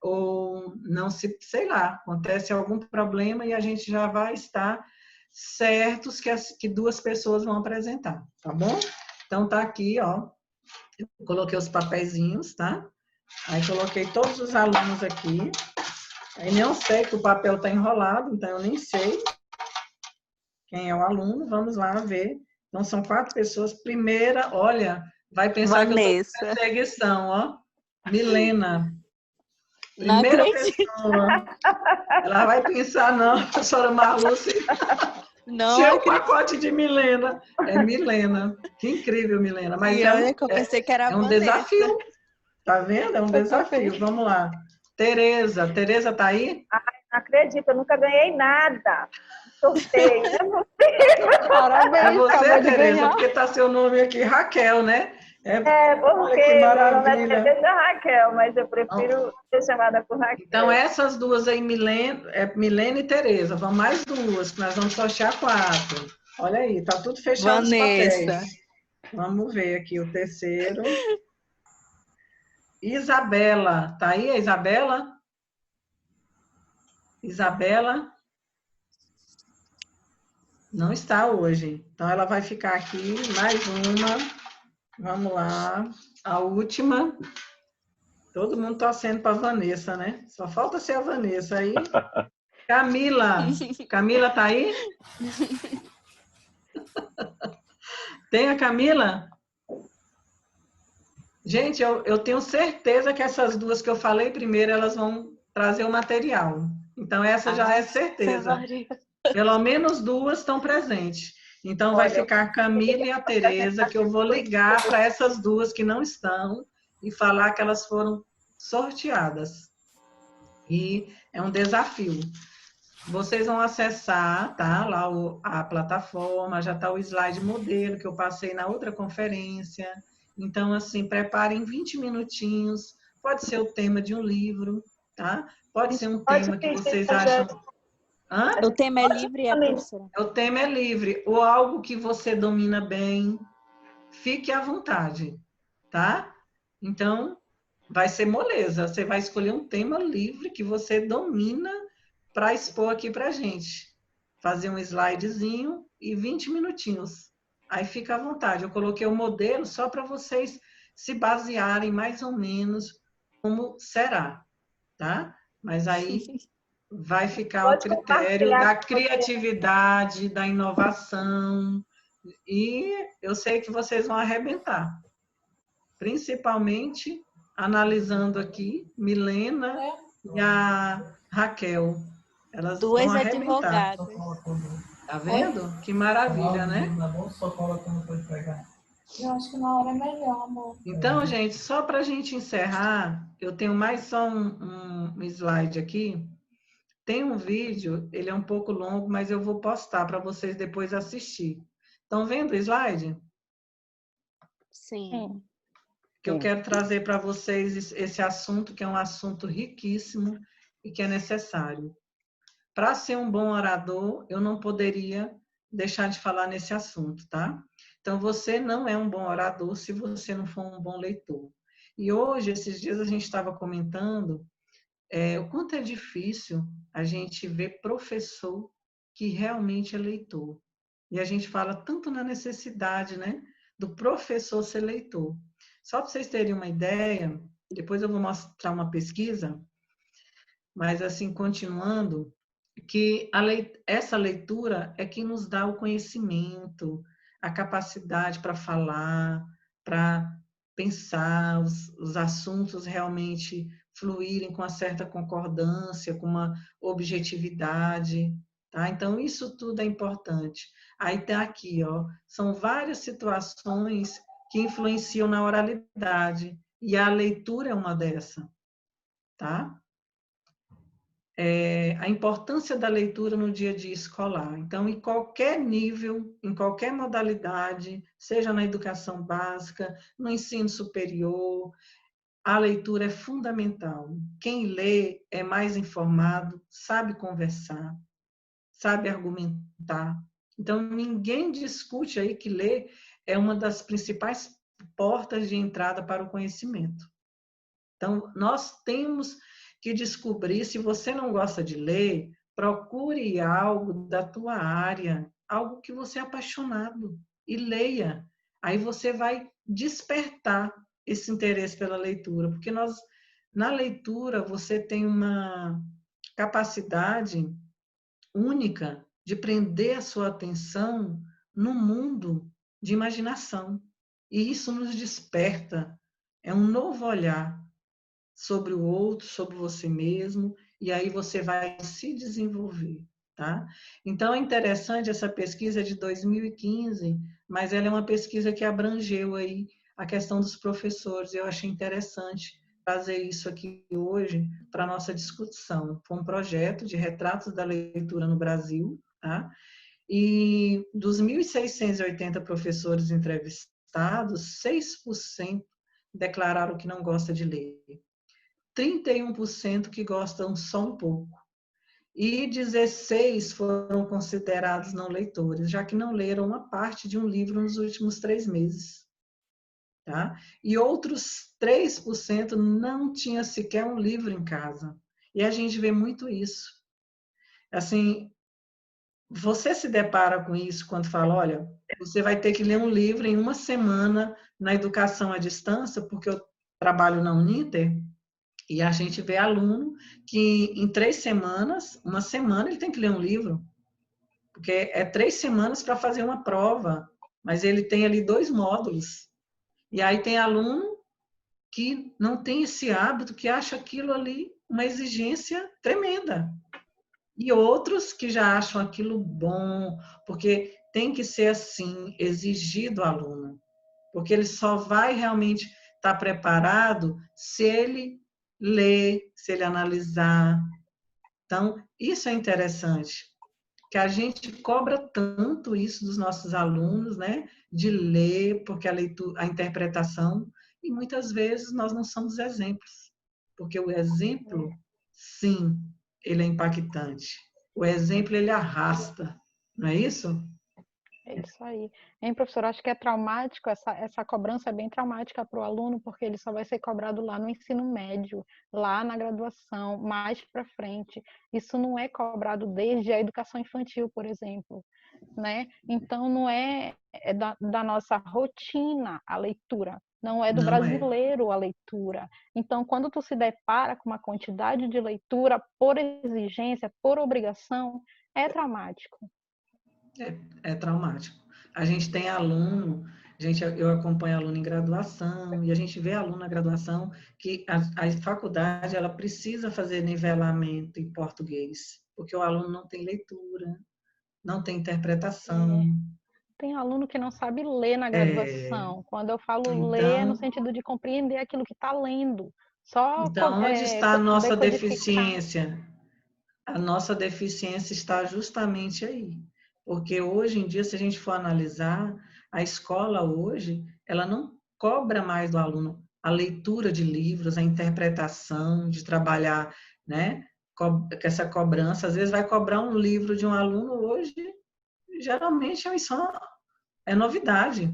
ou não se, sei lá, acontece algum problema e a gente já vai estar certos que 2 pessoas vão apresentar, tá bom? Então, tá aqui, ó, eu coloquei os papeizinhos, tá? Aí coloquei todos os alunos aqui, aí nem eu sei que o papel tá enrolado, então eu nem sei quem é o aluno, vamos lá ver. Então, são 4 pessoas. Primeira, olha, vai pensar que eu estou com Vanessa. perseguição, ó. Milena. Não Primeira acredito. pessoa. Ela vai pensar, não, professora Marluce, Não seu acredito. pacote de Milena. É Milena. Que incrível, Milena. Mas E olha que eu pensei que era a é um Vanessa. desafio. Tá vendo? É um desafio. Vamos lá. Tereza. Tereza tá aí? Não acredito, eu nunca ganhei nada. Sorteio, né? Parabéns, É você, acabou de Tereza, ganhar. porque tá seu nome aqui, Raquel, né? É Olha porque que meu nome é maravilha. Tereza Raquel, mas eu prefiro ser chamada por Raquel. Então, essas duas aí, Milena e Tereza, vão mais 2, que nós vamos sortear 4. Olha aí, tá tudo fechado os Vanessa. papéis. Vamos ver aqui o terceiro. Isabela, tá aí a Isabela? Isabela não está hoje. Então, ela vai ficar aqui, mais uma. Vamos lá. A última. Todo mundo torcendo para a Vanessa, né? Só falta ser a Vanessa aí. Camila. Camila tá aí? Tem a Camila? Gente, eu tenho certeza que essas duas que eu falei primeiro, elas vão trazer o material. Então, essa já é certeza. Pelo menos 2 estão presentes. Então, vai ficar a Camila e a Tereza, que eu vou ligar para essas 2 que não estão e falar que elas foram sorteadas. E é um desafio. Vocês vão acessar, tá? Lá a plataforma, já está o slide modelo que eu passei na outra conferência. Então, assim, preparem 20 minutinhos. Pode ser o tema de um livro, tá? Pode ser um tema que vocês acham. Hã? O tema é livre, é, professora? O tema é livre, ou algo que você domina bem. Fique à vontade, tá? Então, vai ser moleza. Você vai escolher um tema livre que você domina para expor aqui para a gente. Fazer um slidezinho e 20 minutinhos. Aí fica à vontade. Eu coloquei o modelo só para vocês se basearem mais ou menos como será, tá? Mas aí vai ficar ao critério da criatividade, da inovação. E eu sei que vocês vão arrebentar. Principalmente analisando aqui Milena e a Raquel. Elas vão 2 arrebentar. advogadas. Tá vendo? Que maravilha, né? Eu acho que na hora é melhor, amor. Então, gente, só para a gente encerrar, eu tenho mais só um slide aqui. Tem um vídeo, ele é um pouco longo, mas eu vou postar para vocês depois assistir. Estão vendo o slide? Sim. Que eu quero trazer para vocês esse assunto, que é um assunto riquíssimo e que é necessário. Para ser um bom orador, eu não poderia deixar de falar nesse assunto, tá? Então, você não é um bom orador se você não for um bom leitor. E hoje, esses dias, a gente estava comentando o quanto é difícil a gente ver professor que realmente é leitor. E a gente fala tanto na necessidade, né, do professor ser leitor. Só para vocês terem uma ideia, depois eu vou mostrar uma pesquisa, mas assim, continuando, que essa leitura é que nos dá o conhecimento, a capacidade para falar, para pensar, os assuntos realmente fluírem com uma certa concordância, com uma objetividade, tá? Então, isso tudo é importante. Aí tá aqui, ó, são várias situações que influenciam na oralidade, e a leitura é uma dessas, tá? A importância da leitura no dia a dia escolar. Então, em qualquer nível, em qualquer modalidade, seja na educação básica, no ensino superior, a leitura é fundamental. Quem lê é mais informado, sabe conversar, sabe argumentar. Então, ninguém discute aí que ler é uma das principais portas de entrada para o conhecimento. Então, nós temos que descobrir, se você não gosta de ler, procure algo da tua área, algo que você é apaixonado, e leia. Aí você vai despertar esse interesse pela leitura, porque na leitura, você tem uma capacidade única de prender a sua atenção no mundo de imaginação. E isso nos desperta, é um novo olhar sobre o outro, sobre você mesmo, e aí você vai se desenvolver, tá? Então, é interessante, essa pesquisa é de 2015, mas ela é uma pesquisa que abrangeu aí a questão dos professores. Eu achei interessante trazer isso aqui hoje para a nossa discussão. Foi um projeto de retratos da leitura no Brasil, tá? E dos 1.680 professores entrevistados, 6% declararam que não gosta de ler. 31% que gostam só um pouco. E 16 foram considerados não leitores, já que não leram uma parte de um livro nos últimos 3 meses. Tá? E outros 3% não tinha sequer um livro em casa. E a gente vê muito isso. Assim, você se depara com isso quando fala, olha, você vai ter que ler um livro em uma semana na educação à distância, porque eu trabalho na Uninter, e a gente vê aluno que em 3 semanas, uma semana ele tem que ler um livro, porque é 3 semanas para fazer uma prova, mas ele tem ali 2 módulos. E aí tem aluno que não tem esse hábito, que acha aquilo ali uma exigência tremenda. E outros que já acham aquilo bom, porque tem que ser assim, exigir do aluno. Porque ele só vai realmente estar preparado se ele ler, se ele analisar. Então, isso é interessante, que a gente cobra tanto isso dos nossos alunos, né? De ler, porque a leitura, a interpretação, e muitas vezes nós não somos exemplos. Porque o exemplo, sim, ele é impactante. O exemplo, ele arrasta, não é isso? É isso aí. Hein, professor, acho que é traumático, essa cobrança é bem traumática para o aluno, porque ele só vai ser cobrado lá no ensino médio, lá na graduação, mais para frente. Isso não é cobrado desde a educação infantil, por exemplo, né? Então, não é da nossa rotina a leitura, não é do Não é. brasileiro a leitura. Então, quando tu se depara com uma quantidade de leitura por exigência, por obrigação, é traumático. É traumático. A gente tem aluno, eu acompanho aluno em graduação, e a gente vê aluno na graduação que a faculdade ela precisa fazer nivelamento em português, porque o aluno não tem leitura, não tem interpretação. Tem aluno que não sabe ler na graduação. Quando eu falo ler, é no Então, sentido de compreender aquilo que está lendo. Só onde está a nossa decodificar. deficiência? A nossa deficiência está justamente aí. Porque hoje em dia, se a gente for analisar, a escola hoje, ela não cobra mais do aluno a leitura de livros, a interpretação, de trabalhar, né, com essa cobrança. Às vezes vai cobrar um livro de um aluno hoje, geralmente é novidade,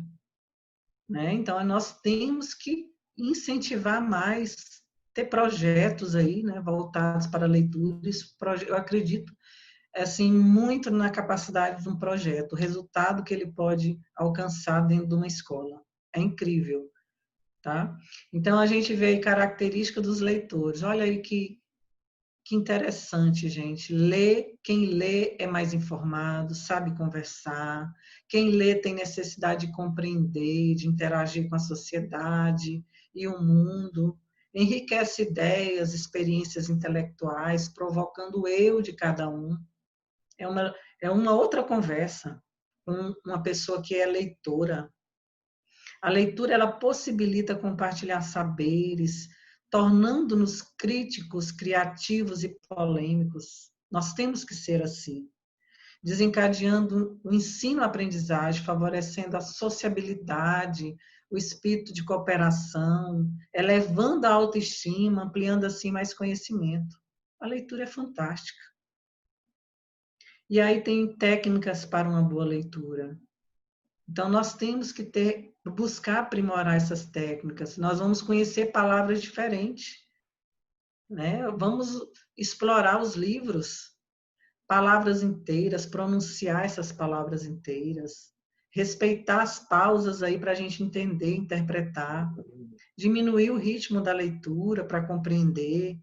né? Então, nós temos que incentivar mais, ter projetos aí, né, voltados para a leitura. Eu acredito assim, muito na capacidade de um projeto, o resultado que ele pode alcançar dentro de uma escola. É incrível, tá? Então, a gente vê aí característica dos leitores. Olha aí que interessante, gente. Quem lê é mais informado, sabe conversar. Quem lê tem necessidade de compreender, de interagir com a sociedade e o mundo. Enriquece ideias, experiências intelectuais, provocando o eu de cada um. É uma outra conversa com uma pessoa que é leitora. A leitura, ela possibilita compartilhar saberes, tornando-nos críticos, criativos e polêmicos. Nós temos que ser assim, desencadeando o ensino-aprendizagem, favorecendo a sociabilidade, o espírito de cooperação, elevando a autoestima, ampliando assim mais conhecimento. A leitura é fantástica. E aí tem técnicas para uma boa leitura. Então, nós temos que buscar aprimorar essas técnicas. Nós vamos conhecer palavras diferentes, né? Vamos explorar os livros, palavras inteiras, pronunciar essas palavras inteiras, respeitar as pausas aí para a gente entender, interpretar, diminuir o ritmo da leitura para compreender.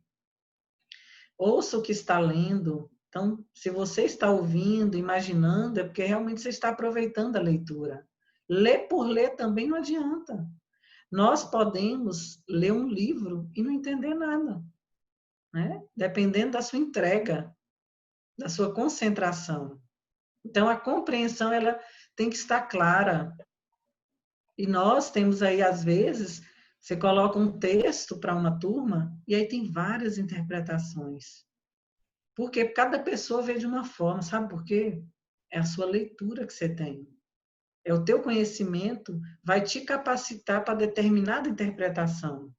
Ouça o que está lendo, Então, se você está ouvindo, imaginando, é porque realmente você está aproveitando a leitura. Ler por ler também não adianta. Nós podemos ler um livro e não entender nada, né? Dependendo da sua entrega, da sua concentração. Então, a compreensão ela tem que estar clara. E nós temos aí, às vezes, você coloca um texto para uma turma e aí tem várias interpretações. Por quê? Porque cada pessoa vê de uma forma, sabe por quê? É a sua leitura que você tem. É o teu conhecimento vai te capacitar para determinada interpretação.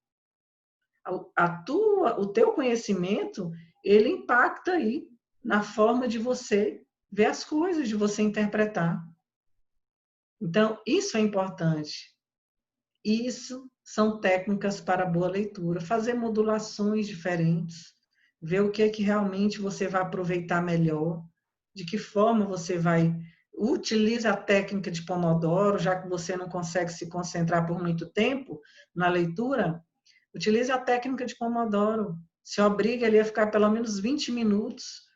O teu conhecimento, ele impacta aí na forma de você ver as coisas, de você interpretar. Então, isso é importante. Isso são técnicas para boa leitura. Fazer modulações diferentes, ver o que é que realmente você vai aproveitar melhor, de que forma você vai... Utiliza a técnica de Pomodoro, já que você não consegue se concentrar por muito tempo na leitura, utilize a técnica de Pomodoro. Se obriga ali a ficar pelo menos 20 minutos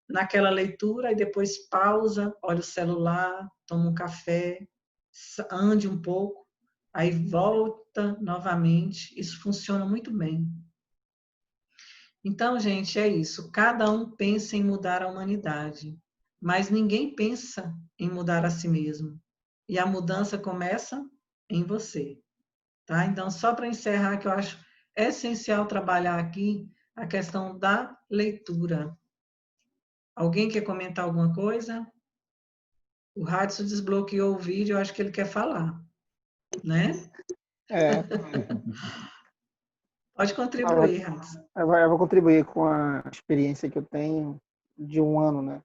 naquela leitura e depois pausa, olha o celular, toma um café, ande um pouco, aí volta novamente. Isso funciona muito bem. Então, gente, é isso. Cada um pensa em mudar a humanidade, mas ninguém pensa em mudar a si mesmo. E a mudança começa em você. Tá? Então, só para encerrar, que eu acho essencial trabalhar aqui a questão da leitura. Alguém quer comentar alguma coisa? O Radson desbloqueou o vídeo, eu acho que ele quer falar, né? É, Pode contribuir, Radson. eu vou contribuir com a experiência que eu tenho de um ano, né?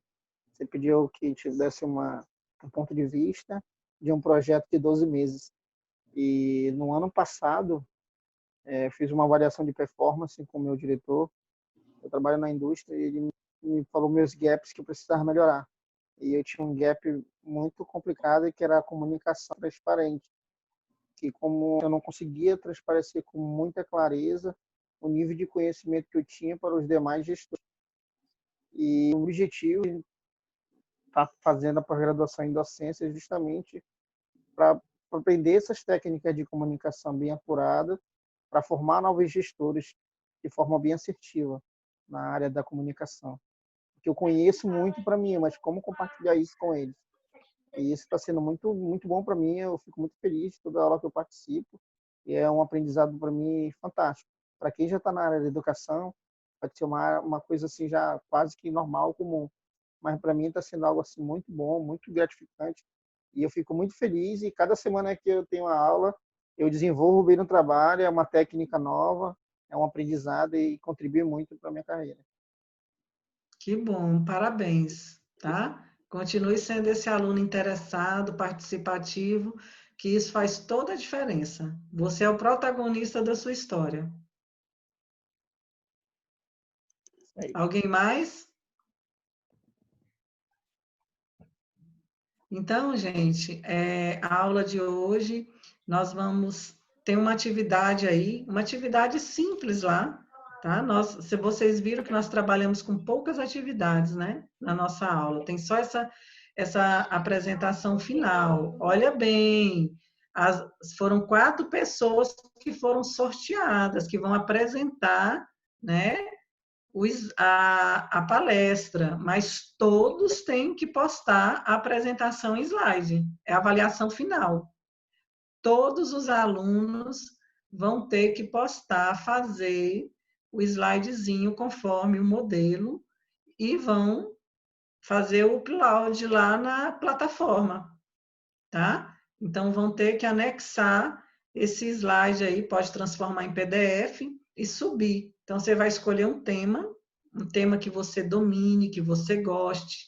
Você pediu que te desse um ponto de vista de um projeto de 12 meses. E no ano passado, fiz uma avaliação de performance com o meu diretor. Eu trabalho na indústria e ele me falou meus gaps que eu precisava melhorar. E eu tinha um gap muito complicado, que era a comunicação transparente. Que como eu não conseguia transparecer com muita clareza o nível de conhecimento que eu tinha para os demais gestores. E o objetivo de estar fazendo a pós-graduação em docência é justamente para aprender essas técnicas de comunicação bem apuradas, para formar novos gestores de forma bem assertiva na área da comunicação. Porque eu conheço muito para mim, mas como compartilhar isso com eles? E isso está sendo muito, muito bom para mim. Eu fico muito feliz toda aula que eu participo. E é um aprendizado para mim fantástico. Para quem já está na área da educação, pode ser uma coisa assim já quase que normal, comum. Mas para mim está sendo algo assim muito bom, muito gratificante. E eu fico muito feliz. E cada semana que eu tenho uma aula, eu desenvolvo bem no trabalho. É uma técnica nova, é um aprendizado e contribui muito para a minha carreira. Que bom, parabéns, tá? Continue sendo esse aluno interessado, participativo, que isso faz toda a diferença. Você é o protagonista da sua história. Alguém mais? Então, gente, a aula de hoje, nós vamos ter uma atividade aí, uma atividade simples lá, tá? Se vocês viram que nós trabalhamos com poucas atividades, né? Na nossa aula, tem só essa apresentação final. Olha bem, foram 4 pessoas que foram sorteadas, que vão apresentar, né? A palestra, mas todos têm que postar a apresentação em slide, é a avaliação final. Todos os alunos vão ter que postar, fazer o slidezinho conforme o modelo e vão fazer o upload lá na plataforma, tá? Então, vão ter que anexar esse slide aí, pode transformar em PDF e subir. Então, você vai escolher um tema que você domine, que você goste,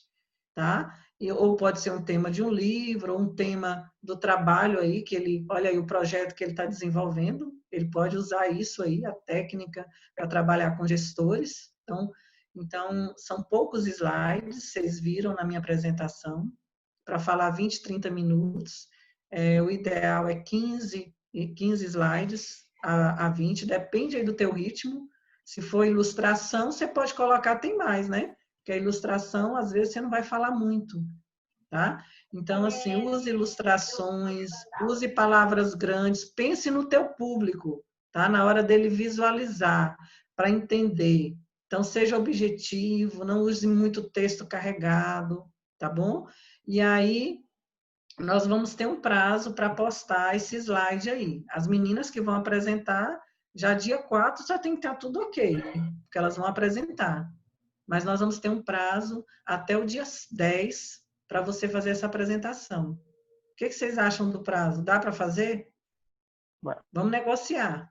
tá? Ou pode ser um tema de um livro, ou um tema do trabalho aí, olha aí o projeto que ele está desenvolvendo, ele pode usar isso aí, a técnica, para trabalhar com gestores. Então, são poucos slides, vocês viram na minha apresentação, para falar 20, 30 minutos. O ideal é 15 slides a 20, depende aí do teu ritmo. Se for ilustração, você pode colocar, tem mais, né? porque a ilustração, às vezes, você não vai falar muito, tá? Então, assim, use ilustrações, use palavras grandes, pense no teu público, tá? Na hora dele visualizar, para entender. Então, seja objetivo, não use muito texto carregado, tá bom? E aí, nós vamos ter um prazo para postar esse slide aí. As meninas que vão apresentar, já dia 4 já tem que estar tudo ok, porque elas vão apresentar. Mas nós vamos ter um prazo até o dia 10 para você fazer essa apresentação. O que vocês acham do prazo? Dá para fazer? Vamos negociar.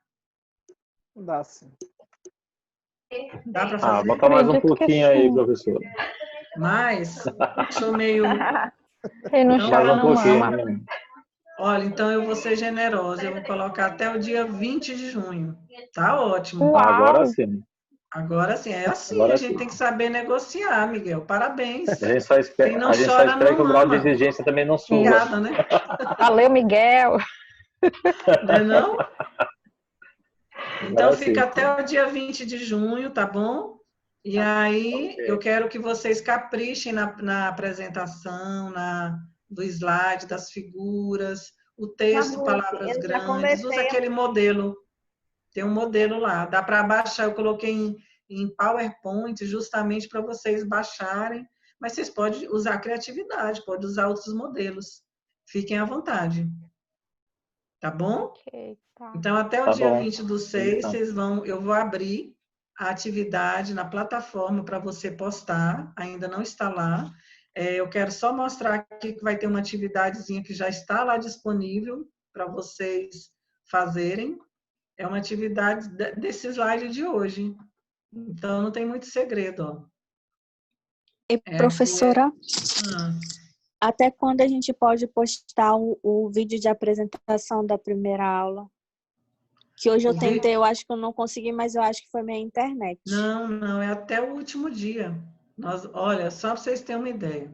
Dá sim. Dá para fazer? Bota mais um pouquinho aí, professor. Mas, achou meio... Quem não Então, chora Mais um não mama. pouquinho. Olha, então eu vou ser generosa, eu vou colocar até o dia 20 de junho. Tá ótimo. Uau! Agora sim. Agora sim, é assim, Agora a gente sim. tem que saber negociar, Miguel. Parabéns. A gente só espera, Quem não chora, que o não grau de mama. exigência também não suba. Obrigada, né? Valeu, Miguel. Não é não? Então Agora fica sim. até o dia 20 de junho, tá bom? E aí eu quero que vocês caprichem na apresentação, do slide, das figuras, o texto, palavras Eu já grandes, usa comecei. aquele modelo. Tem um modelo lá, dá para baixar, eu coloquei em PowerPoint justamente para vocês baixarem, mas vocês podem usar a criatividade, pode usar outros modelos. Fiquem à vontade. Tá bom? Ok, tá. Então, até o Tá dia bom. 20/6, Então. eu vou abrir a atividade na plataforma para você postar, ainda não está lá. Eu quero só mostrar aqui que vai ter uma atividadezinha que já está lá disponível para vocês fazerem. É uma atividade desse slide de hoje. Então, não tem muito segredo, ó. E, professora, Ah, até quando a gente pode postar o vídeo de apresentação da primeira aula? Que hoje eu tentei, eu acho que eu não consegui, mas eu acho que foi minha internet. Não, é até o último dia. Olha, só para vocês terem uma ideia.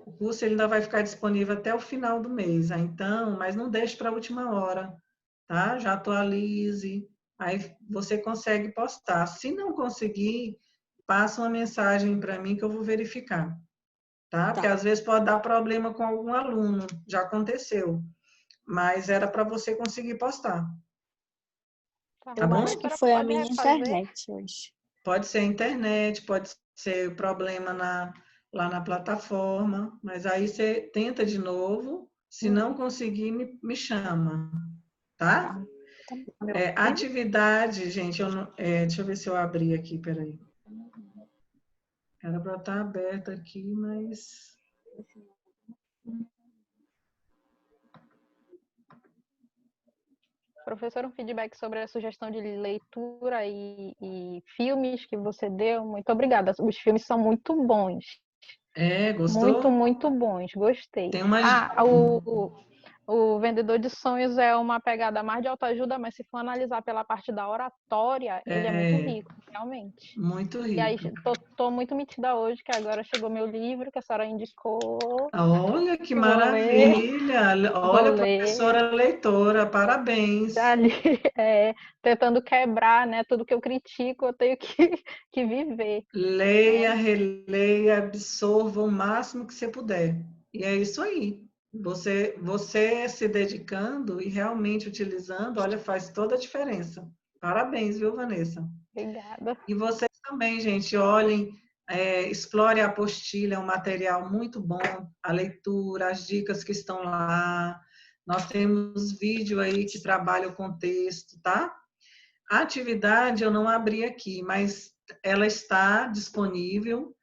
O curso ele ainda vai ficar disponível até o final do mês, então, mas não deixe para a última hora, tá? Já atualize, aí você consegue postar. Se não conseguir, passa uma mensagem para mim que eu vou verificar, tá? Porque às vezes pode dar problema com algum aluno, já aconteceu, mas era para você conseguir postar. Tá. Eu bom? acho que foi a Pode minha refazer? internet hoje. Pode ser a internet, pode ser problema lá na plataforma, mas aí você tenta de novo, se não conseguir, me chama, tá? Atividade, gente, deixa eu ver se eu abri aqui, peraí. Era para estar aberta aqui, mas... Professor, um feedback sobre a sugestão de leitura e filmes que você deu. Muito obrigada. Os filmes são muito bons. Gostou? Muito, muito bons. Gostei. Tem uma... O Vendedor de Sonhos é uma pegada mais de autoajuda, mas se for analisar pela parte da oratória, ele é muito rico, realmente. Muito rico. E aí, tô muito metida hoje, que agora chegou meu livro, que a senhora indicou. Olha que maravilha! Olha, professora leitora, parabéns! Ali, tentando quebrar, né? Tudo que eu critico, eu tenho que viver. Leia, releia, absorva o máximo que você puder. E é isso aí. Você se dedicando e realmente utilizando, olha, faz toda a diferença. Parabéns, viu, Vanessa? Obrigada. E vocês também, gente, olhem, explore a apostila, é um material muito bom, a leitura, as dicas que estão lá. Nós temos vídeo aí que trabalha o contexto, tá? A atividade eu não abri aqui, mas ela está disponível.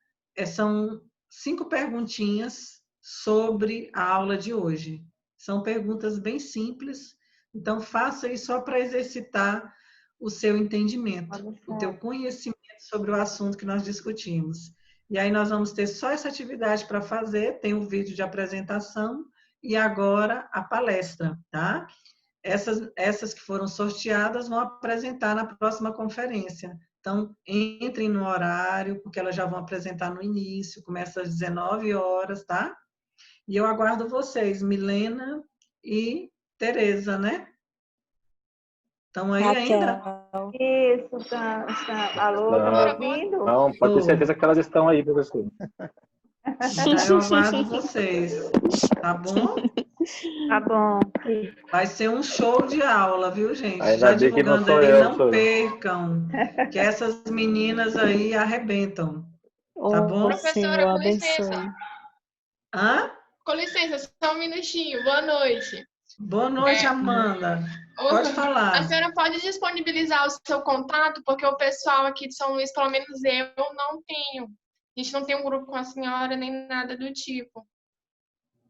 São 5 perguntinhas sobre a aula de hoje. São perguntas bem simples, então faça isso só para exercitar o seu entendimento, o teu conhecimento sobre o assunto que nós discutimos. E aí nós vamos ter só essa atividade para fazer, tem o vídeo de apresentação e agora a palestra, tá? Essas que foram sorteadas vão apresentar na próxima conferência. Então, entrem no horário, porque elas já vão apresentar no início, começa às 19 horas, tá? E eu aguardo vocês, Milena e Tereza, né? Estão aí ainda? Raquel. Isso, alô, tá me ouvindo? Não, pode ter Tô. certeza que elas estão aí, professor. Então eu aguardo vocês, tá bom? Tá bom. Vai ser um show de aula, viu, gente? Ainda Já bem que não divulgando sou aí, eu, não professor. percam, que essas meninas aí arrebentam, tá Ô, bom? Senhor, Professora, com abençoe. licença. Hã? Com licença, só um minutinho. Boa noite. Boa noite, Amanda. Pode A falar. senhora pode disponibilizar o seu contato, porque o pessoal aqui de São Luís, pelo menos eu, não tenho. A gente não tem um grupo com a senhora nem nada do tipo.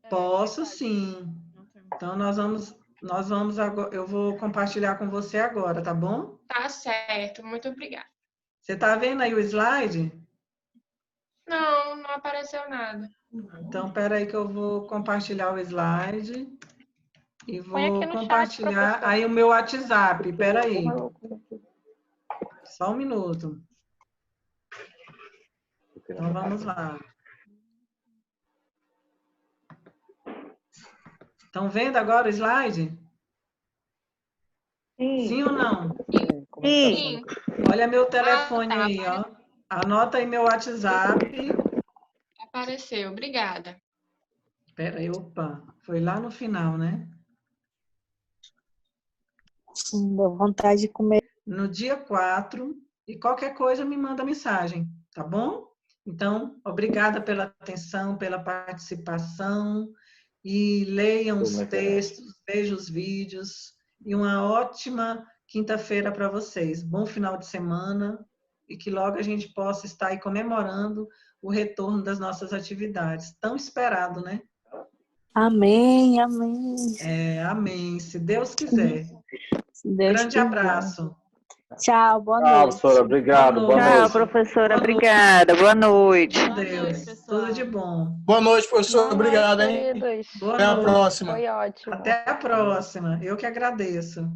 Posso sim. Então nós vamos agora, eu vou compartilhar com você agora, tá bom? Tá certo, muito obrigada. Você tá vendo aí o slide? Não, não apareceu nada. Então, espera aí que eu vou compartilhar o slide e Põe aqui vou no chat, compartilhar professor. aí o meu WhatsApp. Espera aí. Só um minuto. Então, vamos lá. Estão vendo agora o slide? Sim. Sim ou não? Sim. Olha meu telefone tá. aí, ó. Anota aí meu WhatsApp. Apareceu, obrigada. Espera aí, opa. Foi lá no final, né? Deu vontade de comer. No dia 4, e qualquer coisa me manda mensagem, tá bom? Então, obrigada pela atenção, pela participação, e leiam os textos, vejam os vídeos, e uma ótima quinta-feira para vocês. Bom final de semana, e que logo a gente possa estar aí comemorando o retorno das nossas atividades. Tão esperado, né? Amém, amém. Amém, se Deus quiser. Se Deus Grande quiser. abraço. Tchau, boa Tchau, noite. professora. Obrigado. Boa Boa Tchau, noite. professora. Boa noite. Obrigada. Boa noite. Com Deus. Tudo de bom. Boa noite, professor. Boa Obrigado, noite, hein? queridos. Boa Até a noite. próxima. Foi ótimo. Até a próxima. Eu que agradeço.